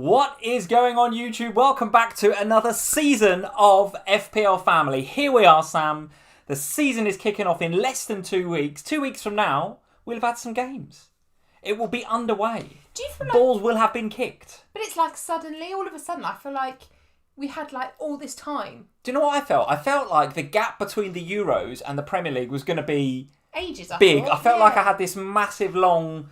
What is going on, YouTube? Welcome back to another season of FPL Family. Here we are, Sam. The season is kicking off in less than 2 weeks. 2 weeks from now, we'll have had some games. It will be underway. Do you feel like... Balls will have been kicked. But it's like suddenly, all of a sudden, I feel like we had like all this time. Do you know what I felt? I felt like the gap between the Euros and the Premier League was going to be... Ages, big. thought. I felt like I had this massive, long...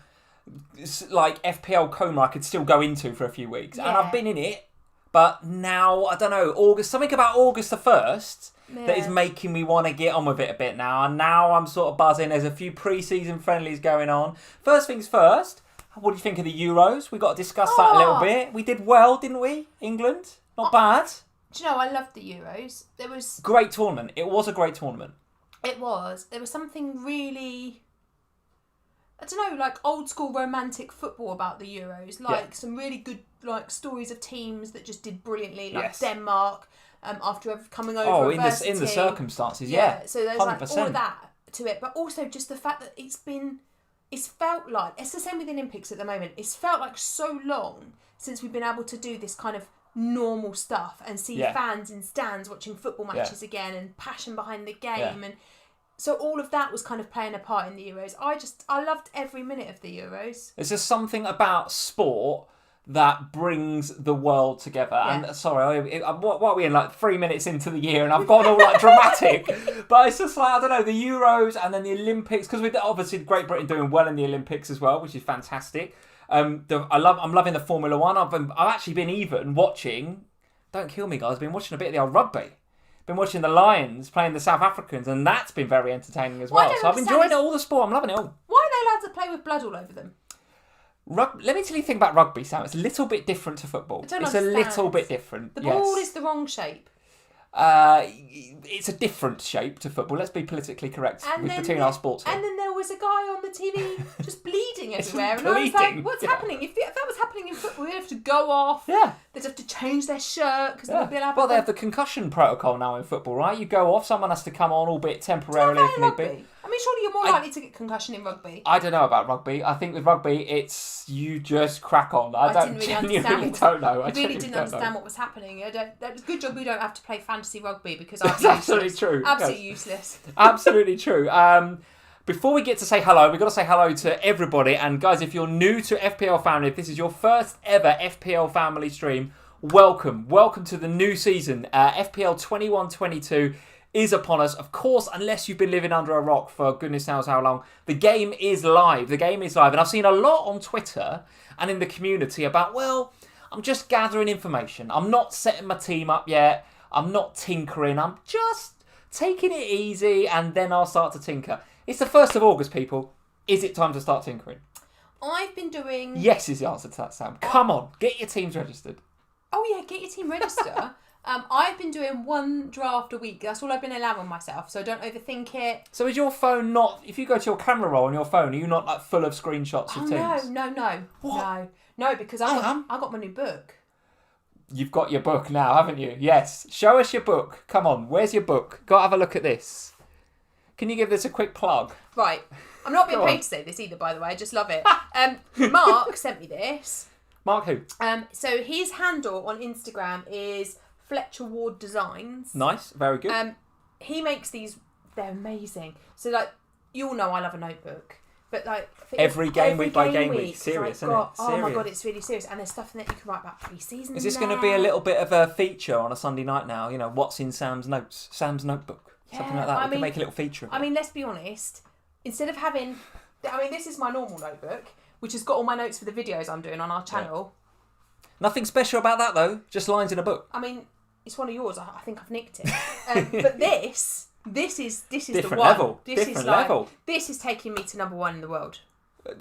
like FPL coma I could still go into for a few weeks, and I've been in it, but now I don't know, something about August the 1st that is making me want to get on with it a bit now, and now I'm sort of buzzing. There's a few pre-season friendlies going on. First things first, what do you think of the Euros? We got to discuss that a little bit. We did well, didn't we? England, not bad. Do you know, I loved the Euros. There was great tournament. It was a great tournament. It was. There was something really, I don't know, like old school romantic football about the Euros. Like some really good like stories of teams that just did brilliantly, like Denmark, after coming over adversity. in the circumstances, So there's 100%. Like all of that to it, but also just the fact that it's felt like, it's the same with the Olympics at the moment. It's felt like so long since we've been able to do this kind of normal stuff and see fans in stands watching football matches again and passion behind the game and so all of that was kind of playing a part in the Euros. I loved every minute of the Euros. There's just something about sport that brings the world together. And sorry, what are we in, like 3 minutes into the year and I've gone all like dramatic. But it's just like, I don't know, the Euros and then the Olympics, because we're obviously Great Britain doing well in the Olympics as well, which is fantastic. I'm loving the Formula One. I've actually been even watching, don't kill me guys, I've been watching a bit of the old rugby. Been watching the Lions playing the South Africans, and that's been very entertaining as well. So I've enjoyed all the sport. I'm loving it all. Why are they allowed to play with blood all over them? Let me tell you the thing about rugby, Sam. It's a little bit different to football. It's a little bit different. The ball is the wrong shape. It's a different shape to football. Let's be politically correct between our sports. And then there was a guy on the TV just bleeding everywhere, and I was like, "What's happening? If that was happening in football, they'd have to go off. Yeah, they'd have to change their shirt because they would be allowed." Well, they have the concussion protocol now in football, right? You go off, someone has to come on, albeit temporarily if need be. I mean, surely you're more likely to get concussion in rugby. I don't know about rugby. I think with rugby, it's you just crack on. I didn't really understand. I really didn't understand what was happening. It's a good job we don't have to play fantasy rugby because that's absolutely true. Absolutely useless. Absolutely true. Before we get to say hello, we've got to say hello to everybody. And guys, if you're new to FPL Family, if this is your first ever FPL Family stream, welcome. Welcome to the new season. FPL 21-22 is upon us. Of course, unless you've been living under a rock for goodness knows how long, the game is live. The game is live. And I've seen a lot on Twitter and in the community about, well, I'm just gathering information. I'm not setting my team up yet. I'm not tinkering. I'm just taking it easy and then I'll start to tinker. It's the 1st of August, people. Is it time to start tinkering? I've been doing... Yes is the answer to that, Sam. Come on, get your teams registered. Oh yeah, get your team register. I've been doing one draft a week. That's all I've been allowing myself, so don't overthink it. So is your phone not... If you go to your camera roll on your phone, are you not like full of screenshots of teams? No. What? No, because I got my new book. You've got your book now, haven't you? Yes. Show us your book. Come on, where's your book? Go have a look at this. Can you give this a quick plug? Right. I'm not being paid to say this either, by the way. I just love it. Mark sent me this. Mark who? So his handle on Instagram is Fletcher Ward Designs. Nice, very good. He makes these, they're amazing. So like, you all know I love a notebook. But like every game week by game week, serious, isn't it? Oh my god, it's really serious, and there's stuff in there you can write about pre-season. Is this going to be a little bit of a feature on a Sunday night now? You know, what's in Sam's notes, Sam's notebook, something like that. We can make a little feature. I mean, let's be honest. Instead of having, this is my normal notebook, which has got all my notes for the videos I'm doing on our channel. Yeah. Nothing special about that though. Just lines in a book. I mean, it's one of yours. I think I've nicked it. But this is different the one. Level. Different level. This is taking me to number 1 in the world. Right.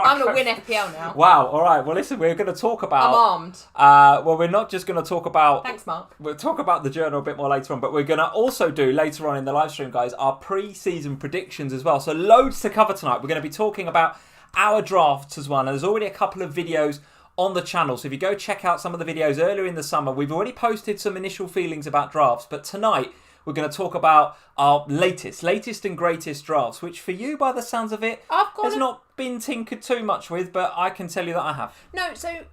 I'm going to win FPL now. Wow, all right. Well, listen, we're going to talk about... I'm armed. Well, we're not just going to talk about... Thanks, Mark. We'll talk about the journal a bit more later on, but we're going to also do, later on in the live stream, guys, our pre-season predictions as well. So loads to cover tonight. We're going to be talking about our drafts as well. And there's already a couple of videos on the channel. So if you go check out some of the videos earlier in the summer, we've already posted some initial feelings about drafts. But tonight, we're going to talk about our latest and greatest drafts, which for you, by the sounds of it, has not been tinkered too much with, but I can tell you that I have. No, so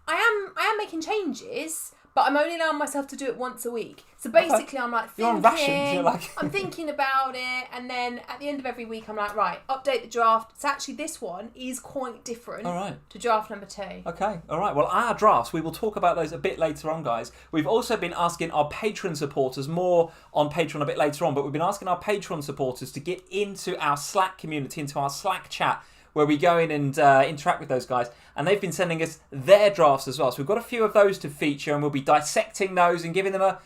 I am making changes, but I'm only allowing myself to do it once a week. So basically, I'm like You're on rations. You're like I'm thinking about it, and then at the end of every week, I'm like, right, update the draft. So actually, this one is quite different to draft number 2. Okay, all right. Well, our drafts, we will talk about those a bit later on, guys. We've also been asking our Patron supporters, more on Patreon a bit later on, but we've been asking our Patreon supporters to get into our Slack community, into our Slack chat, where we go in and interact with those guys. And they've been sending us their drafts as well. So we've got a few of those to feature, and we'll be dissecting those and giving them a...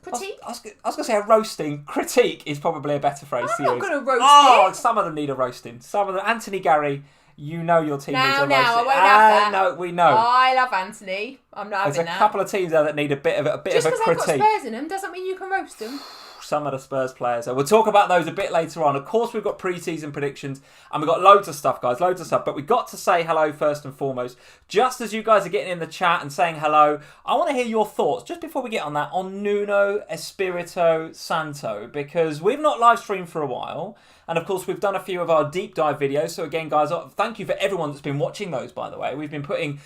Critique? I was going to say a roasting. Critique is probably a better phrase to use. I'm not going to roast it. Some of them need a roasting. Some of them... Anthony Gary, you know your team needs a roasting. I won't have that. No, we know. I love Anthony. I'm not having that. There's a couple of teams there that need a bit of a critique. Just because they've got Spurs in them doesn't mean you can roast them. Some of the Spurs players. So we'll talk about those a bit later on. Of course, we've got pre-season predictions and we've got loads of stuff, guys, loads of stuff. But we've got to say hello first and foremost. Just as you guys are getting in the chat and saying hello, I want to hear your thoughts, just before we get on that, on Nuno Espirito Santo, because we've not live streamed for a while. And of course, we've done a few of our deep dive videos. So again, guys, thank you for everyone that's been watching those, by the way. We've been putting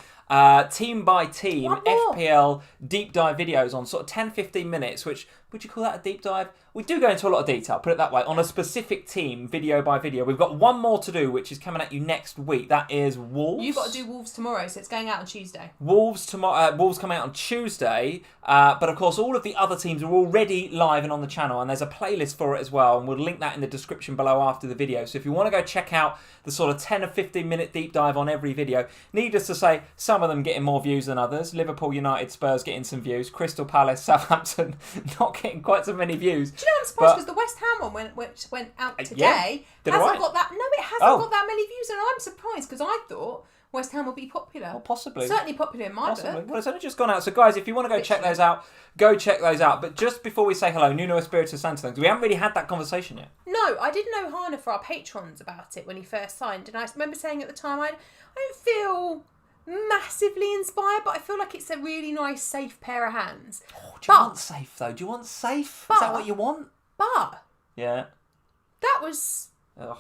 team by team FPL deep dive videos on sort of 10-15 minutes, which, would you call that a deep dive? We do go into a lot of detail, put it that way, on a specific team, video by video. We've got one more to do, which is coming at you next week. That is Wolves. You've got to do Wolves tomorrow, so it's going out on Tuesday. Wolves tomorrow. Wolves coming out on Tuesday. But of course, all of the other teams are already live and on the channel, and there's a playlist for it as well, and we'll link that in the description below after the video. So if you want to go check out the sort of 10 or 15 minute deep dive on every video, needless to say, some of them getting more views than others. Liverpool, United, Spurs getting some views. Crystal Palace, Southampton not getting quite so many views. Do you know I'm surprised because the West Ham one which went out today hasn't got that. No, it hasn't got that many views, and I'm surprised because I thought West Ham will be popular. Well, possibly. Certainly popular in my book. Well, it's only just gone out. So, guys, if you want to go check those out, go check those out. But just before we say hello, Nuno Espirito Santo, because we haven't really had that conversation yet. No, I did know OHANA for our patrons about it when he first signed. And I remember saying at the time, I don't feel massively inspired, but I feel like it's a really nice, safe pair of hands. Oh, do you want safe, though? Do you want safe? Is that what you want? But... Yeah. That was... Ugh.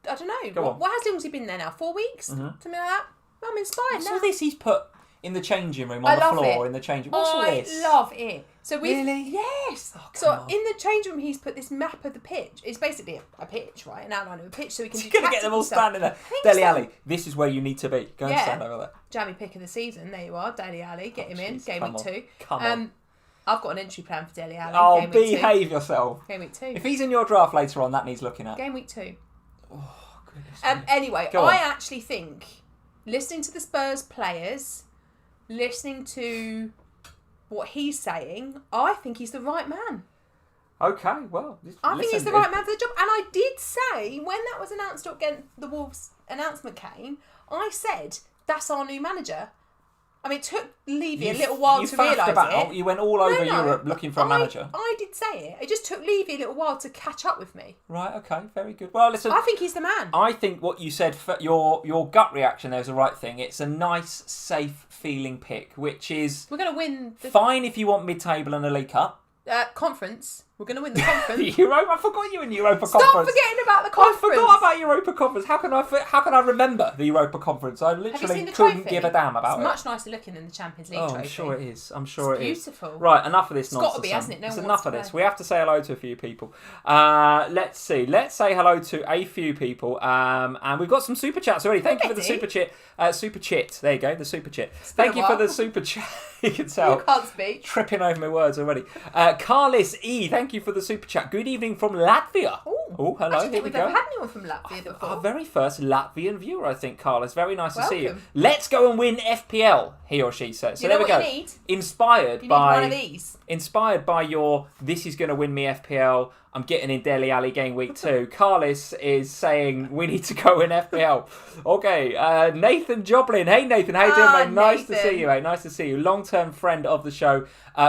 I don't know. How long has he been there now? 4 weeks? Mm-hmm. Something like that? I'm inspired now. What's all this he's put in the changing room, on the floor, in the changing room? What's all this? I love it. So really? Yes. Oh, so in the changing room, he's put this map of the pitch. It's basically a pitch, right? An outline of a pitch, so we can do. You're going to get them all standing there. Dele Alli, this is where you need to be. Go and stand over there. Jammy pick of the season. There you are, Dele Alli. Get him in. Game week 2. Come on. I've got an entry plan for Dele Alli. Oh, game week behave 2. yourself. Game week 2. If he's in your draft later on, that needs looking at. Game week 2. Oh, goodness. Anyway, I actually think, listening to the Spurs players, listening to what he's saying, I think he's the right man. Okay, well. I think he's the right man for the job. And I did say, when that was announced again, the Wolves announcement came, I said, that's our new manager. I mean, it took Levy a little while to realise it. You went all over Europe looking for a manager. I did say it. It just took Levy a little while to catch up with me. Right, okay, very good. Well, listen. I think he's the man. I think what you said, your gut reaction there is the right thing. It's a nice, safe feeling pick, which is... We're going to win... Fine if you want mid-table and a League Cup. Conference. We're going to win the conference. Europa. I forgot you in Europa Stop Conference. Stop forgetting about the conference. I forgot about Europa Conference. How can I remember the Europa Conference? I literally couldn't give a damn about it. It's much nicer looking than the Champions League trophy. I'm sure it is. It's beautiful. Right, enough of this nonsense. It's got to be, hasn't it? It's enough of this. We have to say hello to a few people. Let's see. Let's say hello to a few people. And we've got some super chats already. Thank you for the super chat. Super chit. There you go. The super chit. Thank you for the super chat. You can tell. You can't speak. Tripping over my words already. Carlis E. Thank you for the super chat. Good evening from Latvia. Oh, hello. I don't think we've ever had anyone from Latvia before. Our very first Latvian viewer, I think, Carlos. Very nice to see you. Let's go and win FPL, he or she says. So there we go. You need? Inspired by one of these. Inspired by your "this is going to win me FPL." I'm getting in Dele Alli game week 2. Carlos is saying we need to go in FPL. Okay, Nathan Joblin. Hey Nathan, how you doing, mate? Nice to see you, mate. Nice to see you. Long-term friend of the show,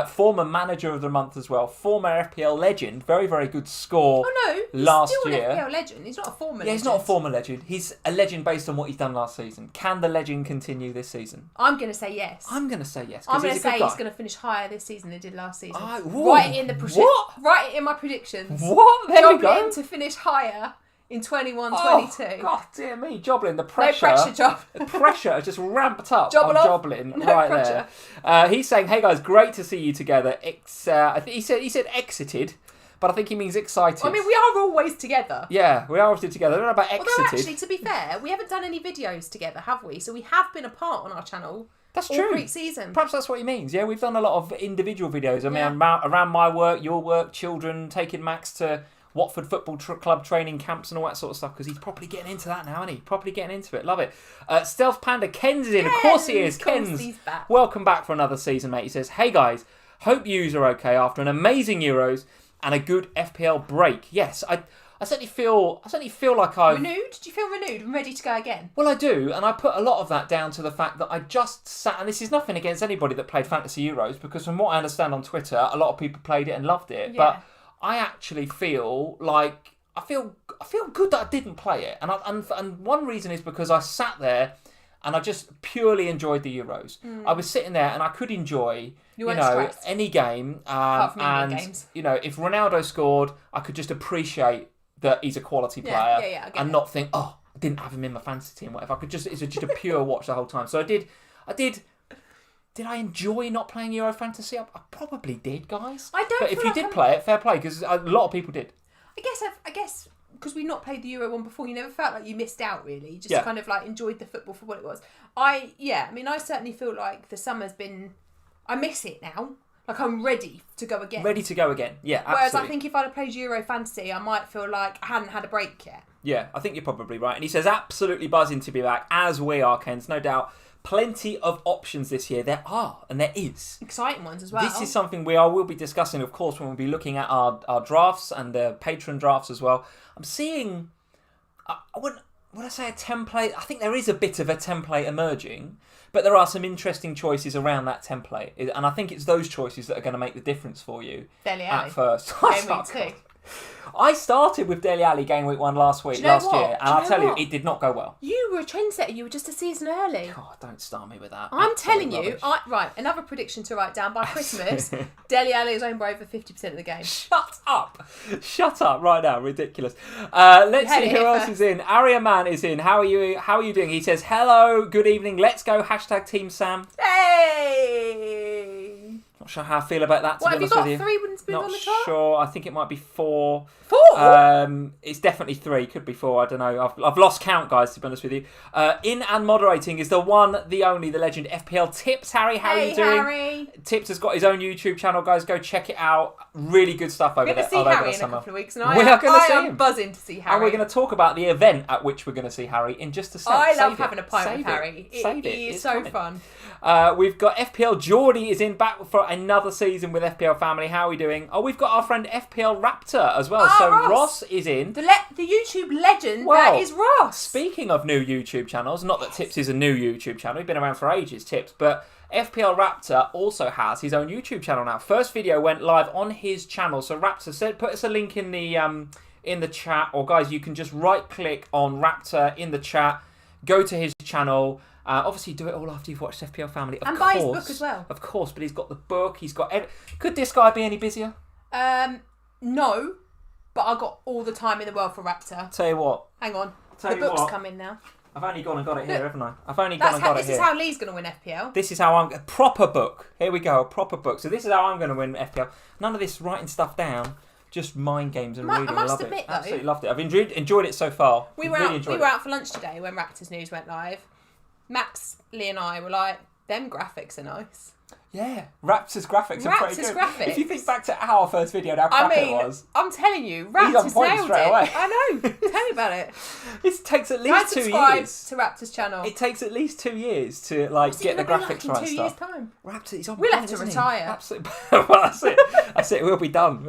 former manager of the month as well, former FPL legend. Very, very good score. Oh no, last still year. An FPL legend. He's not a former. Yeah, he's not a former legend. He's a legend based on what he's done last season. Can the legend continue this season? I'm going to say yes. I'm going to say yes. I'm going to say he's going to finish higher this season than he did last season. Write it in my predictions. What? There we go. Him to finish higher in 21-22. God dear me, Joblin, the pressure. No pressure, Job. The pressure has just ramped up Jobble on off. Joblin No right pressure. there. He's saying, "Hey guys, great to see you together." I think he said exited, but I think he means excited. I mean, we are always together. Yeah, we are obviously together. I don't know about exited. Although actually, to be fair, we haven't done any videos together, have we? So we have been apart on our channel. That's all true. pre-season. Perhaps that's what he means. Yeah, we've done a lot of individual videos. I mean, Yeah. around my work, your work, children, taking Max to Watford Football Club training camps and all that sort of stuff, because he's properly getting into that now, isn't he? Properly getting into it. Love it. Stealth Panda, Ken's in. Of course he is. Of course Ken's he's back. welcome back for another season, mate. He says, "Hey guys, hope yous are okay after an amazing Euros and a good FPL break." Yes, I certainly feel like I've... Renewed? Did you feel renewed and ready to go again? Well, I do, and I put a lot of that down to the fact that I just sat, and this is nothing against anybody that played Fantasy Euros, because from what I understand on Twitter, a lot of people played it and loved it, but I actually feel like, I feel good that I didn't play it, and one reason is because I sat there and I just purely enjoyed the Euros. I was sitting there and I could enjoy... You know, stressed. Any game, Apart from and England games. you know, if Ronaldo scored, I could just appreciate that he's a quality player, I get and it. not think, oh, I didn't have him in my fantasy team. Whatever, I could just it's just a pure watch the whole time. So I did. Did I enjoy not playing Euro Fantasy? I probably did, guys. I don't. But if feel you like did I'm- play it, fair play, because a lot of people did. I guess because we've not played the Euro one before, you never felt like you missed out really. You just Yeah. kind of like enjoyed the football for what it was. I mean, I certainly feel like the summer's been. I miss it now. Like I'm ready to go again. Ready to go again. Yeah, absolutely. Whereas I think if I'd have played Euro Fantasy, I might feel like I hadn't had a break yet. Yeah, I think you're probably right. And he says, absolutely buzzing to be back, as we are, Ken's. No doubt. Plenty of options this year. There are, and there is. Exciting ones as well. This is something will be discussing, of course, when we'll be looking at our drafts and the Patron drafts as well. I'm seeing, would I say a template? I think there is a bit of a template emerging, but there are some interesting choices around that template. And I think it's those choices that are going to make the difference for you Dele at Alli. first. Game week 2. I started with Dele Alli game week 1 last Do you know what? year, and Do you I'll know tell you, what? it did not go well. You were a trendsetter. You were just a season early. God, don't start me with that. I'm Absolute telling you, rubbish. right, another prediction to write down. By Christmas, Dele Alli is owned by over 50% of the game. Shut up right now, ridiculous. Let's had see it who here else first. is in. Arya Man is in. How are you doing? He says, hello, good evening, let's go, hashtag Team Sam. Hey! Not sure how I feel about that, to What, be have you honest got with you. 3 wins Not on the chart? sure, I think it might be 4. 4? It's definitely 3, could be 4, I don't know. I've lost count, guys, to be honest with you. In and moderating is the one, the only, the legend, FPL Tips. Harry, how are you doing? Harry. Tips has got his own YouTube channel, guys. Go check it out. Really good stuff over We're there. going to see over Harry the in a summer. couple of weeks, and We are gonna see I am him. buzzing to see Harry. And we're going to talk about the event at which we're going to see Harry in just a second. I love having a pint with Harry. Save it. He is It's so coming. fun. We've got FPL Geordie is in back for another season with FPL Family. How are we doing? Oh, we've got our friend FPL Raptor as well. Oh, so Ross. Ross is in. The YouTube legend Well, that is Ross. Speaking of new YouTube channels, not that Tips is a new YouTube channel. He's been around for ages, Tips, but FPL Raptor also has his own YouTube channel now. First video went live on his channel. So Raptor said, put us a link in the chat, or guys, you can just right click on Raptor in the chat, go to his channel. Obviously, do it all after you've watched FPL Family. Of And course, buy his book as well. Of course, but he's got the book. He's got. Could this guy be any busier? No, but I got all the time in the world for Raptor. Tell you what. Hang on, Tell the you book's what. coming now. I've only gone and got it here, Look, haven't I? I've only gone and got it This here. is how Lee's going to win FPL. This is how I'm... A proper book. Here we go, a proper book. So this is how I'm going to win FPL. None of this writing stuff down. Just mind games and reading. I must love admit, it. though, Absolutely loved it. I've enjoyed it so far. We were really out. enjoyed We were it. out for lunch today when Raptors News went live. Max, Lee, and I were like, "Them graphics are nice." Yeah, Raptors graphics are pretty Raptors good. graphics. If you think back to our first video and how crap it was, I'm telling you, on Raptors point nailed straight it. away. I know. Tell me about it. it takes at Go and least 2 subscribe years. to Raptors channel. It takes at least 2 years to What's get it the gonna be graphics like in right 2 stuff. years' time? Raptors, he's on We'll point, have to isn't he? retire. Absolutely. Well, that's it. That's it. We'll be done.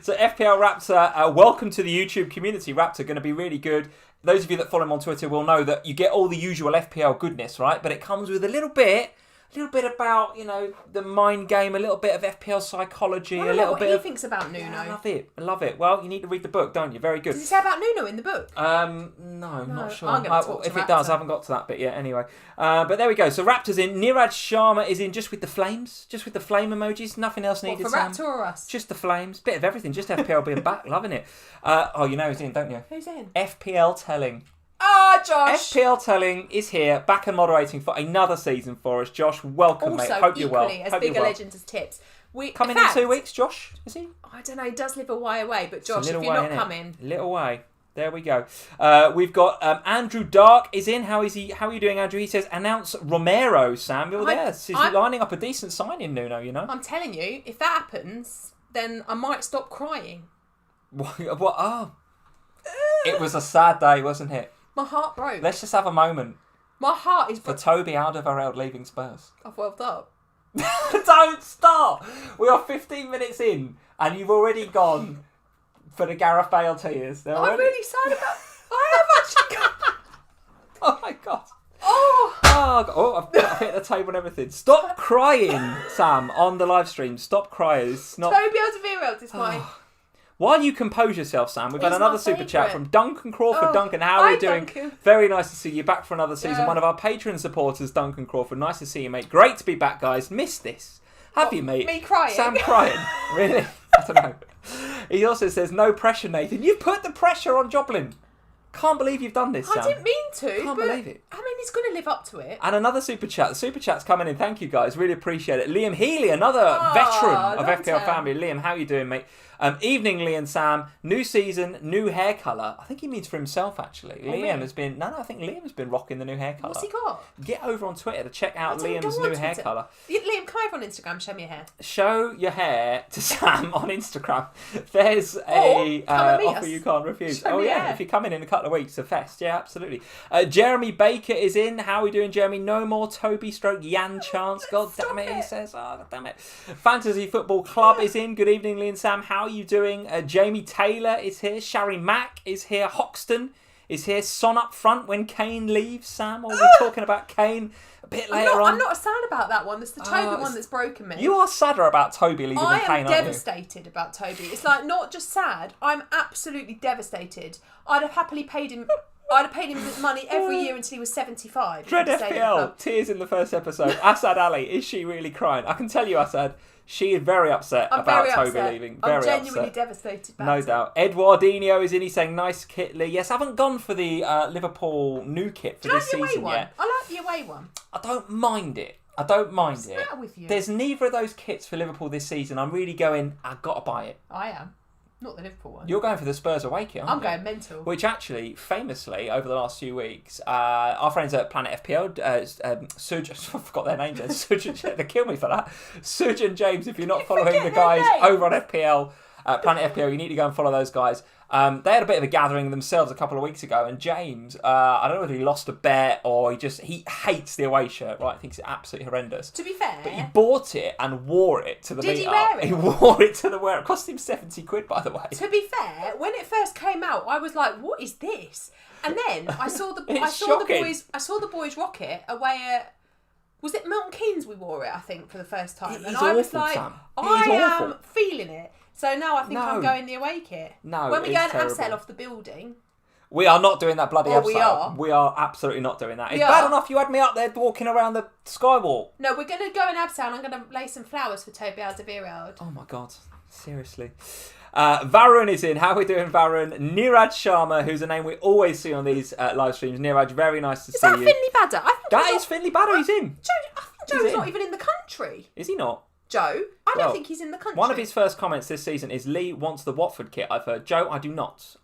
So FPL Raptor, welcome to the YouTube community. Raptor, going to be really good. Those of you that follow him on Twitter will know that you get all the usual FPL goodness, right? But it comes with a little bit a little bit about, the mind game, a little bit of FPL psychology, I a little bit of... he thinks about Nuno. Yeah, I love it. Well, you need to read the book, don't you? Very good. Does he say about Nuno in the book? No, not sure. I'm going to talk to If Raptor. it does, I haven't got to that bit yet anyway. But there we go. So Raptor's in. Niraj Sharma is in just with the flames. Just with the flame emojis. Nothing else needed, for Sam. Raptor or us? Just the flames. Bit of everything. Just FPL being back. Loving it. You know who's in, don't you? Who's in? FPL Telling. Ah, Josh! FPL Telling is here, back and moderating for another season for us. Josh, welcome, mate. Hope you're well. Also, equally as big a legend as Tips. Coming in 2 weeks, Josh, is he? I don't know, he does live a way away, but Josh, if you're not coming... Little way. There we go. We've got Andrew Dark is in. How are you doing, Andrew? He says, announce Romero, Sam. You're there. He's lining up a decent signing, Nuno, I'm telling you, if that happens, then I might stop crying. What? Oh. It was a sad day, wasn't it? My heart broke. Let's just have a moment. My heart is... For Toby Alderweireld leaving Spurs. I've welled up. Don't start! We are 15 minutes in, and you've already gone for the Gareth Bale tears. I'm really sad about... I have actually gone... Oh my God. Oh, I've hit the table and everything. Stop crying, Sam, on the live stream. Stop crying. It's not... Toby Alderweireld is my... While you compose yourself, Sam, we've had another super chat from Duncan Crawford. Oh, Duncan, how are you doing? Duncan. Very nice to see you back for another season. Yeah. One of our Patron supporters, Duncan Crawford. Nice to see you, mate. Great to be back, guys. Missed this. Have you, mate? Me crying? Sam crying. Really? I don't know. He also says, no pressure, Nathan. You've put the pressure on Joblin. Can't believe you've done this, Sam. I didn't mean to. Can't believe it. I mean, he's going to live up to it. And another super chat. The super chat's coming in. Thank you, guys. Really appreciate it. Liam Healy, another veteran of FPL Family. Liam, how you doing, mate? Evening, Lee and Sam. New season, new hair colour. I think he means for himself, actually. Liam has been... No, I think Liam has been rocking the new hair colour. What's he got? Get over on Twitter to check out Liam's new hair colour. Liam, come over on Instagram. Show me your hair. Show your hair to Sam on Instagram. There's a offer you can't refuse. Show me your hair. If you come in a couple of weeks, a fest. Yeah, absolutely. Jeremy Baker is in. How are we doing, Jeremy? No more Toby stroke Yan chance. God damn it, he says. Oh, God damn it. Fantasy Football Club is in. Good evening, Lee and Sam. How are you doing? Jamie Taylor is here. Shari Mack is here. Hoxton is here. Son up front when Kane leaves. Sam, or are we talking about Kane a bit later on? I'm not sad about that one. It's the Toby one that's broken me. You are sadder about Toby leaving than Kane, aren't you? I am devastated about Toby. It's like not just sad. I'm absolutely devastated. I'd have happily paid him money every year until he was 75. Dread FPL. Tears in the first episode. Assad Ali, is she really crying? I can tell you, Assad, she is very upset about Toby leaving. I'm genuinely devastated about it. No doubt. Eduardinho is in. He's saying, nice kit, Lee. Yes, I haven't gone for the Liverpool new kit for this season yet. I like the away one. I don't mind it. What's the matter with you? There's neither of those kits for Liverpool this season. I'm really going, I've got to buy it. I am. Not the Liverpool one. You're going for the Spurs away kit, aren't you? I'm going mental. Which actually, famously, over the last few weeks, our friends at Planet FPL, Suj, I forgot their name, Suj, they kill me for that. Suj and James, if you're not following the guys over on FPL, Planet FPL, you need to go and follow those guys. They had a bit of a gathering themselves a couple of weeks ago, and James, I don't know whether he lost a bet or he hates the away shirt, right? Thinks it's absolutely horrendous. To be fair. But he bought it and wore it to the meetup. Did he wear it? He wore it to the wear. It cost him 70 quid, by the way. To be fair, when it first came out, I was like, what is this? And then I saw the boys rock it away at... Was it Milton Keynes we wore it, I think, for the first time? And I was like, Sam. I am feeling it. So now I think I'm going the away kit. No, when we go and terrible. abseil off the building. We are not doing that bloody abseil. We are. We are absolutely not doing that. It's bad enough you had me up there walking around the skywalk. No, we're going to go and abseil and I'm going to lay some flowers for Toby Alderweireld. Oh my God. Seriously. Varun is in. How are we doing, Varun? Niraj Sharma, who's a name we always see on these live streams. Niraj, very nice to see you. Is that Finley Badder? That is Finley Badder. He's in. I think Joe's not even in the country. Is he not? Joe? I don't think he's in the country. One of his first comments this season is Lee wants the Watford kit. I've heard. Joe, I do not.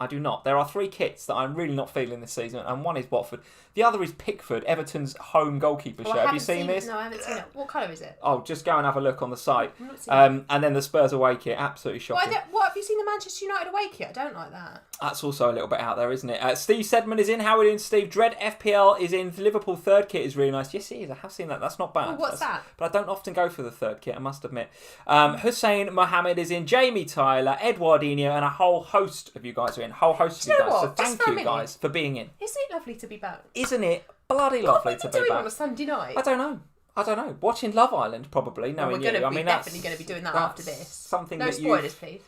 There are 3 kits that I'm really not feeling this season, and one is Watford. The other is Pickford, Everton's home goalkeeper shirt. Have you seen this? No, I haven't seen it. What colour is it? Oh, just go and have a look on the site. I'm not seeing it. And then the Spurs away kit, absolutely shocking. What, have you seen the Manchester United away kit? I don't like that. That's also a little bit out there, isn't it? Steve Sedman is in. How are we doing, Steve? Dread FPL is in. The Liverpool third kit is really nice. Yes, it is. I have seen that. That's not bad. Well, what's that? But I don't often go for the third kit, I must admit. Hussein Mohammed is in. Jamie Tyler, Eduardinho, and a whole host of you guys are in. Whole host of you guys. So thank you guys for being in. Isn't it lovely to be back? Isn't it bloody lovely to be back? On a Sunday night? I don't know. I don't know. Watching Love Island, probably. Well, we're definitely going to be doing that after this. Something no spoilers, please.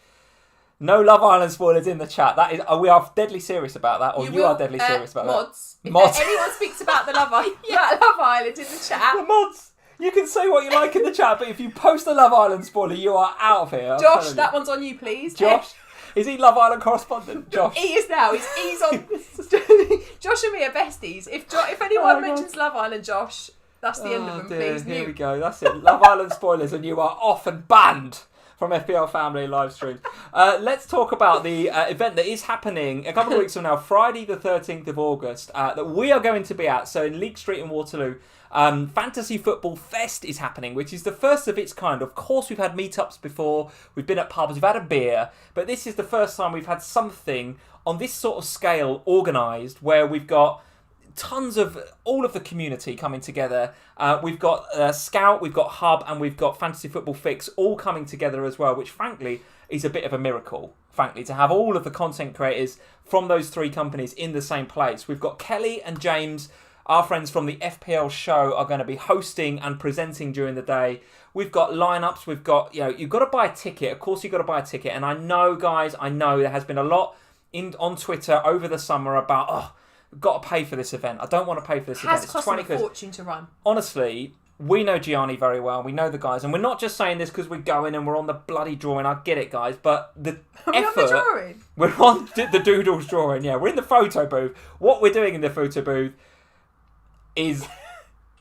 No Love Island spoilers in the chat. That is, we are deadly serious about that, or you are deadly serious about mods. that. Mods. If anyone speaks about the Love Island in the chat. The mods. You can say what you like in the chat, but if you post a Love Island spoiler, you are out of here. Josh, that one's on you, please. Josh. Is he Love Island correspondent, Josh? He is now. He's on. Josh and me are besties. If anyone mentions Love Island, Josh, that's the end of them, dear. please. Here we go. That's it. Love Island spoilers, and you are off and banned from FPL Family live stream. Let's talk about the event that is happening a couple of weeks from now, Friday the 13th of August, that we are going to be at. So in Leek Street in Waterloo, Fantasy Football Fest is happening, which is the first of its kind. Of course, we've had meetups before, we've been at pubs, we've had a beer, but this is the first time we've had something on this sort of scale organised where we've got tons of all of the community coming together. We've got Scout, we've got Hub, and we've got Fantasy Football Fix all coming together as well, which frankly is a bit of a miracle, frankly, to have all of the content creators from those three companies in the same place. We've got Kelly and James, our friends from the FPL show, are going to be hosting and presenting during the day. We've got lineups, we've got, you've got to buy a ticket. Of course, you've got to buy a ticket. And I know, guys, there has been a lot on Twitter over the summer about, got to pay for this event. I don't want to pay for this event. It's cost a fortune to run. Honestly, we know Gianni very well. We know the guys. And we're not just saying this because we're going and we're on the bloody drawing. I get it, guys. But the effort... on the drawing? We're on the Doodles drawing, yeah. We're in the photo booth. What we're doing in the photo booth is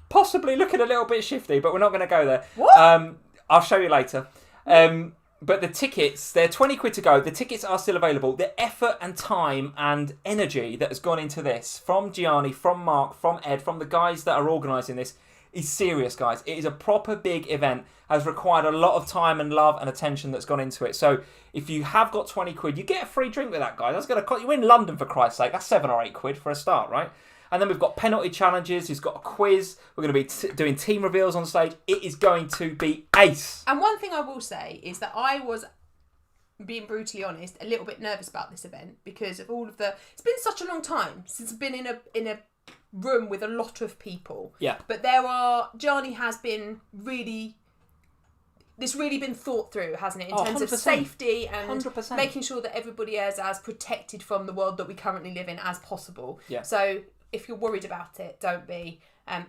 possibly looking a little bit shifty, but we're not going to go there. What? I'll show you later. But the tickets, they're 20 quid to go. The tickets are still available. The effort and time and energy that has gone into this from Gianni, from Mark, from Ed, from the guys that are organising this is serious, guys. It is a proper big event, has required a lot of time and love and attention that's gone into it. So if you have got 20 quid, you get a free drink with that, guys. That's going to cost you. We're in London, for Christ's sake. That's 7 or 8 quid for a start, right? And then we've got penalty challenges. He's got a quiz. We're going to be doing team reveals on stage. It is going to be ace. And one thing I will say is that I was, being brutally honest, a little bit nervous about this event because of all of the... It's been such a long time since I've been in a room with a lot of people. Yeah. But Gianni has been really... It's really been thought through, hasn't it? In terms 100%. Of safety and 100%. making sure that everybody is as protected from the world that we currently live in as possible. Yeah. So... if you're worried about it, don't be.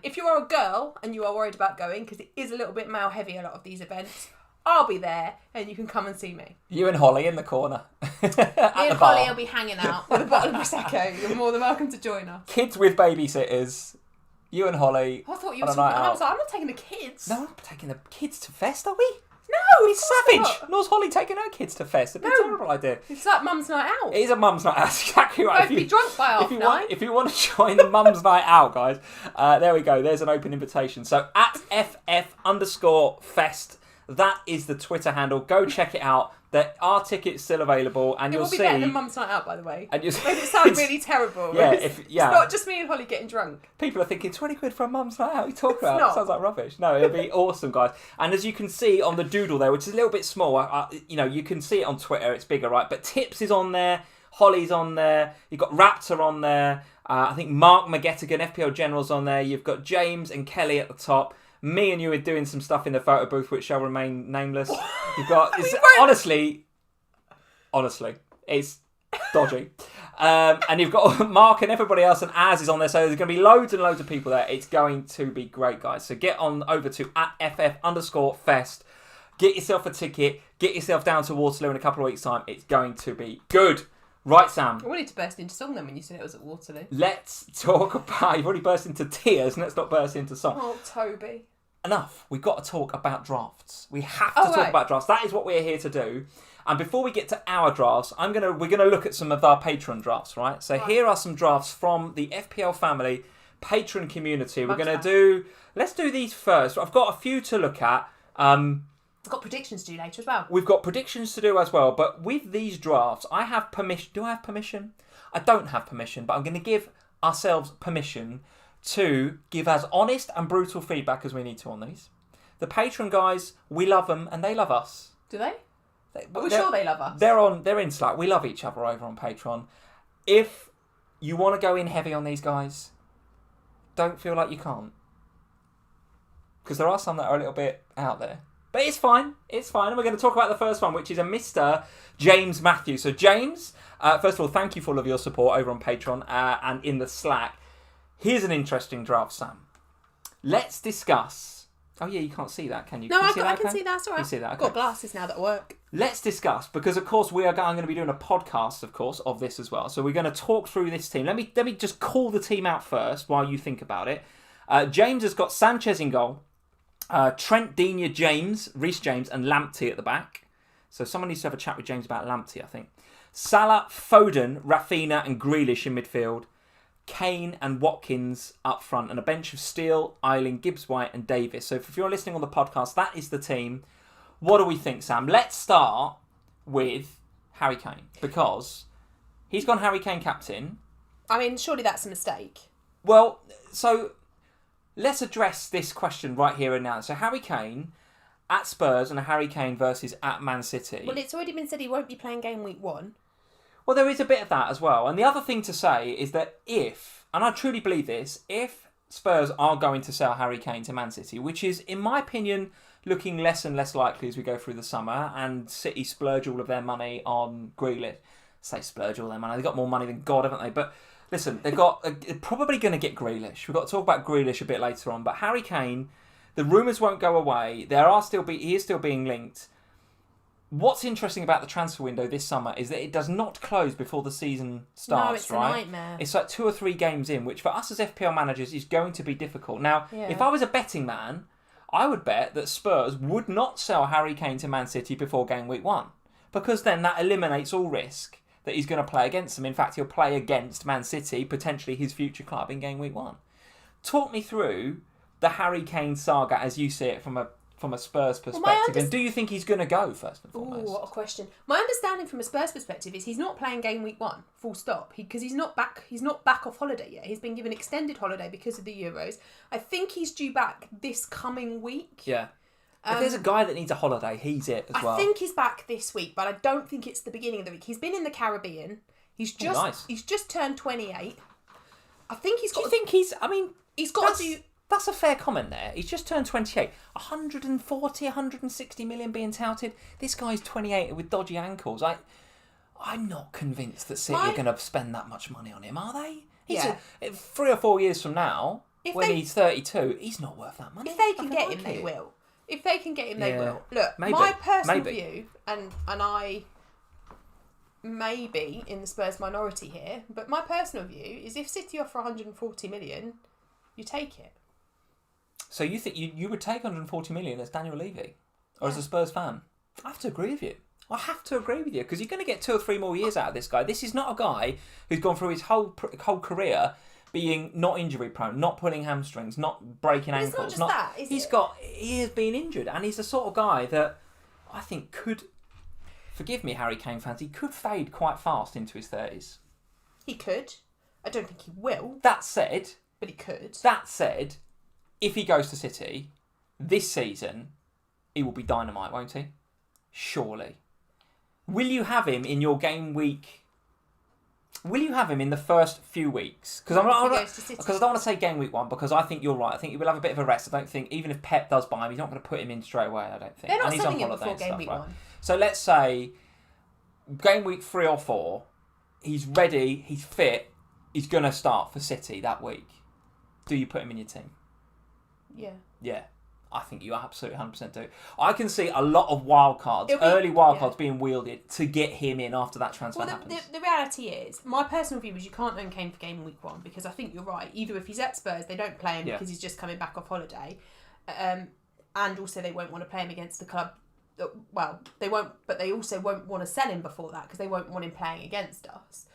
If you are a girl and you are worried about going, because it is a little bit male heavy, a lot of these events, I'll be there and you can come and see me. You and Holly in the corner. Me and Holly will be hanging out with a bottle of Prosecco. You're more than welcome to join us. Kids with babysitters. You and Holly. I thought you were talking about... I was like, I'm not taking the kids. No, I'm not taking the kids to Fest, are we? No, it's savage. Nor's Holly taking her kids to Fest. It'd be a terrible idea. It's like mum's night out. It is a mum's night out. That's exactly right. Both be drunk by half nine. If you want to join the mum's night out, guys, there we go. There's an open invitation. So at FF_Fest, that is the Twitter handle. Go check it out. There are tickets still available, and you'll see. It will be better than mum's night out, by the way. And Make it sound really terrible. Yeah, it's not just me and Holly getting drunk. People are thinking 20 quid for a mum's night out. What are you talking about? It sounds like rubbish. No, it'll be awesome, guys. And as you can see on the doodle there, which is a little bit small, you can see it on Twitter. It's bigger, right? But Tips is on there. Holly's on there. You've got Raptor on there. I think Mark McGettigan, FPL General's on there. You've got James and Kelly at the top. Me and you are doing some stuff in the photo booth, which shall remain nameless. You've got honestly, it's dodgy. And you've got Mark and everybody else, and Az is on there. So there's going to be loads and loads of people there. It's going to be great, guys. So get on over to at FF_Fest. Get yourself a ticket. Get yourself down to Waterloo in a couple of weeks' time. It's going to be good. Right, Sam. I wanted to burst into song then when you said it was at Waterloo. Let's talk about... You've already burst into tears. Let's not burst into song. Oh, Toby. Enough. We've got to talk about drafts. We have to talk about drafts. That is what we're here to do. And before we get to our drafts, we're gonna look at some of our Patron drafts, right? So here are some drafts from the FPL Family Patron community. Let's do these first. I've got a few to look at. We've got predictions to do later as well. We've got predictions to do as well. But with these drafts, I have permission. Do I have permission? I don't have permission, but I'm going to give ourselves permission to give as honest and brutal feedback as we need to on these. The Patron guys, we love them and they love us. Do they? Are we sure they love us? They're in Slack. We love each other over on Patreon. If you want to go in heavy on these guys, don't feel like you can't. because there are some that are a little bit out there. But it's fine. It's fine. And we're going to talk about the first one, which is a Mr. James Matthews. So, James, first of all, thank you for all of your support over on Patron and in the Slack. Here's an interesting draft, Sam. Let's discuss. Oh, yeah, you can't see that, can you? No, can I can see that. That's all right. You see that? Okay. I've got glasses now that work. Let's discuss, because, of course, I'm going to be doing a podcast, of course, of this as well. So we're going to talk through this team. Let me just call the team out first while you think about it. James has got Sanchez in goal. Trent, Digne, James, Reece James and Lamptey at the back. So someone needs to have a chat with James about Lamptey, I think. Salah, Foden, Rafinha and Grealish in midfield. Kane and Watkins up front. And a bench of Steele, Ayling, Gibbs-White and Davis. So if you're listening on the podcast, that is the team. What do we think, Sam? Let's start with Harry Kane. Because he's gone Harry Kane captain. I mean, surely that's a mistake. Well, so... let's address this question right here and now. So Harry Kane at Spurs and Harry Kane versus at Man City. Well, it's already been said he won't be playing game week 1. Well, there is a bit of that as well. And the other thing to say is that if, and I truly believe this, if Spurs are going to sell Harry Kane to Man City, which is, in my opinion, looking less and less likely as we go through the summer, and City splurge all of their money on Grealish. Say splurge all their money. They've got more money than God, haven't they? But listen, they're probably going to get Grealish. We've got to talk about Grealish a bit later on. But Harry Kane, the rumours won't go away. He is still being linked. What's interesting about the transfer window this summer is that it does not close before the season starts. No, it's right? a nightmare. It's like 2 or 3 games in, which for us as FPL managers is going to be difficult. Now, if I was a betting man, I would bet that Spurs would not sell Harry Kane to Man City before game week 1, because then that eliminates all risk that he's going to play against them. In fact, he'll play against Man City, potentially his future club, in game week 1. Talk me through the Harry Kane saga as you see it from a Spurs perspective. And do you think he's going to go first and foremost? Ooh, what a question. My understanding from a Spurs perspective is he's not playing game week 1, full stop, because he's not back off holiday yet. He's been given extended holiday because of the Euros. I think he's due back this coming week. Yeah. If there's a guy that needs a holiday, he's it as well. I think he's back this week, but I don't think it's the beginning of the week. He's been in the Caribbean. He's just turned 28. I think he's got... Do you think he's... I mean... He's got to do... That's a fair comment there. He's just turned 28. 140, 160 million being touted. This guy's 28 with dodgy ankles. I'm not convinced that City are going to spend that much money on him, are they? 3 or 4 years from now, he's 32, he's not worth that money. If they can get him, they will. If they can get him, they will. Look, my personal view, and I may be in the Spurs minority here, but my personal view is if City offer 140 million, you take it. So you think you would take 140 million as Daniel Levy? Or as a Spurs fan? I have to agree with you. Because you're going to get 2 or 3 more years out of this guy. This is not a guy who's gone through his whole career being not injury prone, not pulling hamstrings, not breaking ankles. It's not just that, he has been injured, and he's the sort of guy that I think could, forgive me Harry Kane fans, he could fade quite fast into his 30s. He could. I don't think he will. That said... But he could. That said, if he goes to City this season, he will be dynamite, won't he? Surely. Will you have him in your game week? Will you have him in the first few weeks? Because I don't want to say game week 1, because I think you're right. I think he will have a bit of a rest. I don't think, even if Pep does buy him, he's not going to put him in straight away, I don't think. They're not selling him before game week 1. So let's say game week 3 or 4, he's ready, he's fit, he's going to start for City that week. Do you put him in your team? Yeah. Yeah. I think you absolutely 100% do. I can see a lot of early wild cards being wielded to get him in after that transfer happens. The reality is, my personal view is you can't own Kane for game week 1, because I think you're right. Either if he's at Spurs, they don't play him because he's just coming back off holiday. And also they won't want to play him against the club. Well, they won't, but they also won't want to sell him before that because they won't want him playing against us.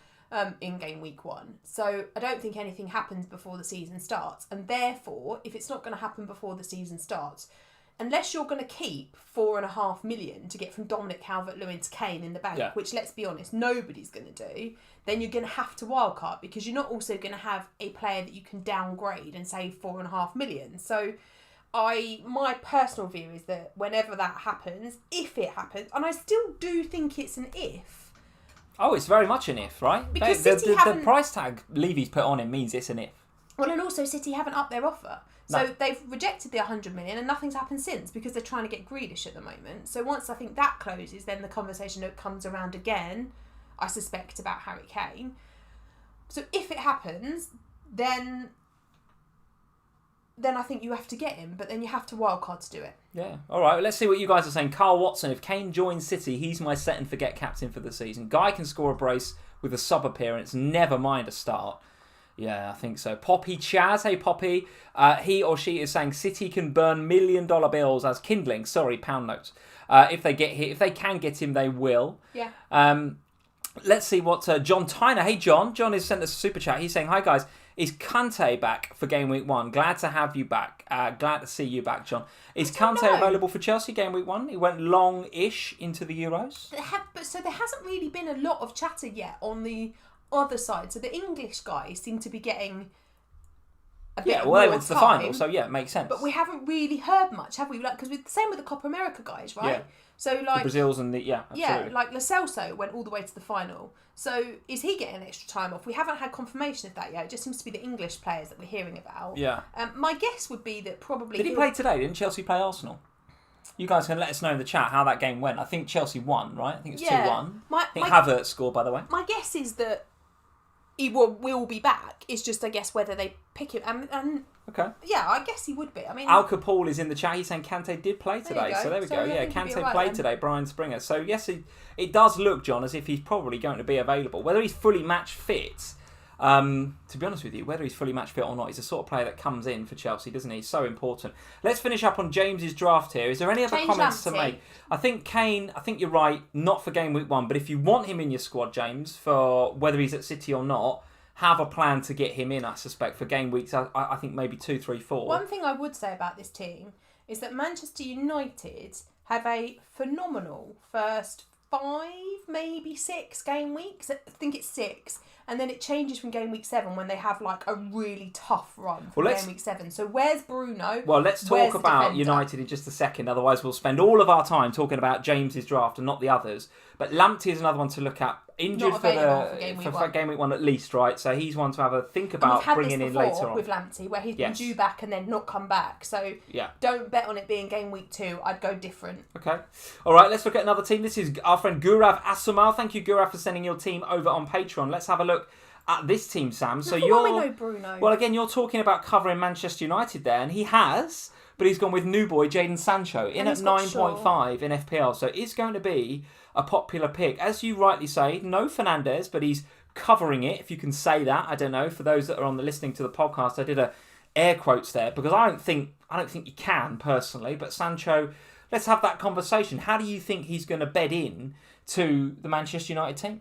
In game week 1. So I don't think anything happens before the season starts. And therefore, if it's not going to happen before the season starts, unless you're going to keep 4.5 million to get from Dominic Calvert-Lewin to Kane in the bank, which, let's be honest, nobody's going to do, then you're going to have to wildcard, because you're not also going to have a player that you can downgrade and save 4.5 million. So my personal view is that whenever that happens, if it happens, and I still do think it's an if. Oh, it's very much an if, right? Because the price tag Levy's put on him means it's an if. Well, and also City haven't upped their offer. So they've rejected the 100 million and nothing's happened since because they're trying to get Grealish at the moment. So once I think that closes, then the conversation comes around again, I suspect, about Harry Kane. So if it happens, then I think you have to get him, but then you have to wildcard to do it. Yeah. All right, let's see what you guys are saying. Carl Watson, if Kane joins City, he's my set and forget captain for the season. Guy can score a brace with a sub appearance, never mind a start. Yeah, I think so. Poppy Chaz, hey Poppy, he or she is saying City can burn $1 million bills as kindling. Sorry, pound notes. If they can get him, they will. Yeah. Let's see what John Tyner. Hey John has sent us a super chat. He's saying, hi guys, is Kante back for game week 1? Glad to have you back. Glad to see you back, John. Is Kante available for Chelsea game week 1? He went long-ish into the Euros. So there hasn't really been a lot of chatter yet on the other side. So the English guys seem to be getting a bit more they went to the time, final, so yeah, it makes sense. But we haven't really heard much, have we? Like, because the same with the Copa America guys, right? Yeah. So like the Brazils and absolutely. Yeah, like Lo Celso went all the way to the final. So is he getting extra time off? We haven't had confirmation of that yet. It just seems to be the English players that we're hearing about. Yeah. My guess would be that probably... Did he play today? Didn't Chelsea play Arsenal? You guys can let us know in the chat how that game went. I think Chelsea won, right? I think it's 2-1. I think Havertz scored, by the way. My guess is that he will be back. It's just, I guess, whether they pick him. And okay. Yeah, I guess he would be. I mean, Al Capul is in the chat. He's saying Kante did play today. So there we go. Yeah, Kante played today. Brian Springer. So yes, it does look, John, as if he's probably going to be available. Whether he's fully match fit, to be honest with you, whether he's fully match fit or not, he's the sort of player that comes in for Chelsea, doesn't he? He's so important. Let's finish up on James's draft here. Is there any other comments to make? I think Kane, I think you're right, not for game week 1, but if you want him in your squad, James, for whether he's at City or not, have a plan to get him in, I suspect, for game weeks, I think maybe 2, 3, 4. One thing I would say about this team is that Manchester United have a phenomenal first 5, maybe 6 game weeks. I think it's 6. And then it changes from game week 7 when they have like a really tough run from game week 7. So where's Bruno? Well, let's talk about United in just a second. Otherwise, we'll spend all of our time talking about James's draft and not the others. But Lamptey is another one to look at. Injured for game week 1 at least, right? So he's one to have a think about bringing in later on. With Lamptey, where he's been due back and then not come back. So don't bet on it being game week 2. I'd go different. Okay. All right, let's look at another team. This is our friend Gurav Asamal. Thank you, Gurav, for sending your team over on Patreon. Let's have a look at this team, Sam. So we know Bruno. Well, again, you're talking about covering Manchester United there, and he has, but he's gone with new boy Jadon Sancho in at 9.5 in FPL. So it's going to be a popular pick. As you rightly say, no Fernandes, but he's covering it, if you can say that. I don't know. For those that are on the listening to the podcast, I did a air quotes there because I don't think you can personally. But Sancho, let's have that conversation. How do you think he's going to bed in to the Manchester United team?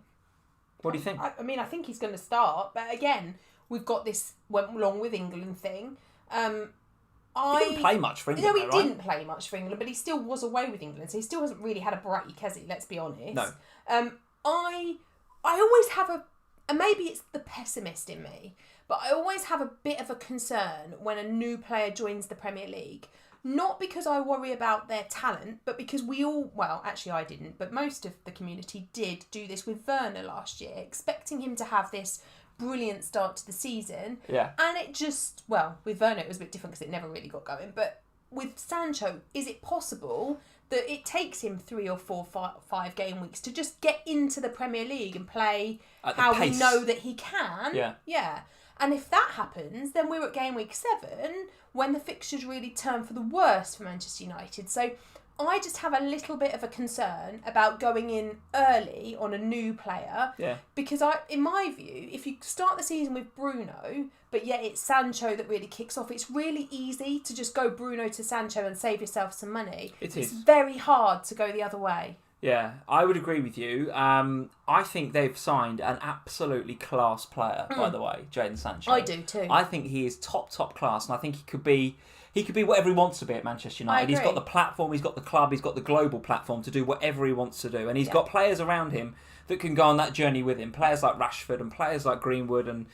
What do you think? I mean, I think he's going to start, but again, we've got this went along with England thing. He didn't play much for England. No, he didn't play much for England, but he still was away with England, so he still hasn't really had a break, has he? Let's be honest. No. I always have and maybe it's the pessimist in me, but I always have a bit of a concern when a new player joins the Premier League. Not because I worry about their talent, but because I didn't, but most of the community did do this with Werner last year, expecting him to have this brilliant start to the season. Yeah. And it just, with Werner it was a bit different because it never really got going. But with Sancho, is it possible that it takes him 3 or 4, 5 game weeks to just get into the Premier League and play how we know that he can? Yeah. Yeah. And if that happens, then we're at game week 7 when the fixtures really turn for the worse for Manchester United. So I just have a little bit of a concern about going in early on a new player. Yeah. Because in my view, if you start the season with Bruno, but yet it's Sancho that really kicks off, it's really easy to just go Bruno to Sancho and save yourself some money. It's very hard to go the other way. Yeah, I would agree with you. I think they've signed an absolutely class player, by the way, Jadon Sancho. I do too. I think he is top class, and I think he could be whatever he wants to be at Manchester United. He's got the platform, he's got the club, he's got the global platform to do whatever he wants to do, and he's got players around him that can go on that journey with him. Players like Rashford and players like Greenwood and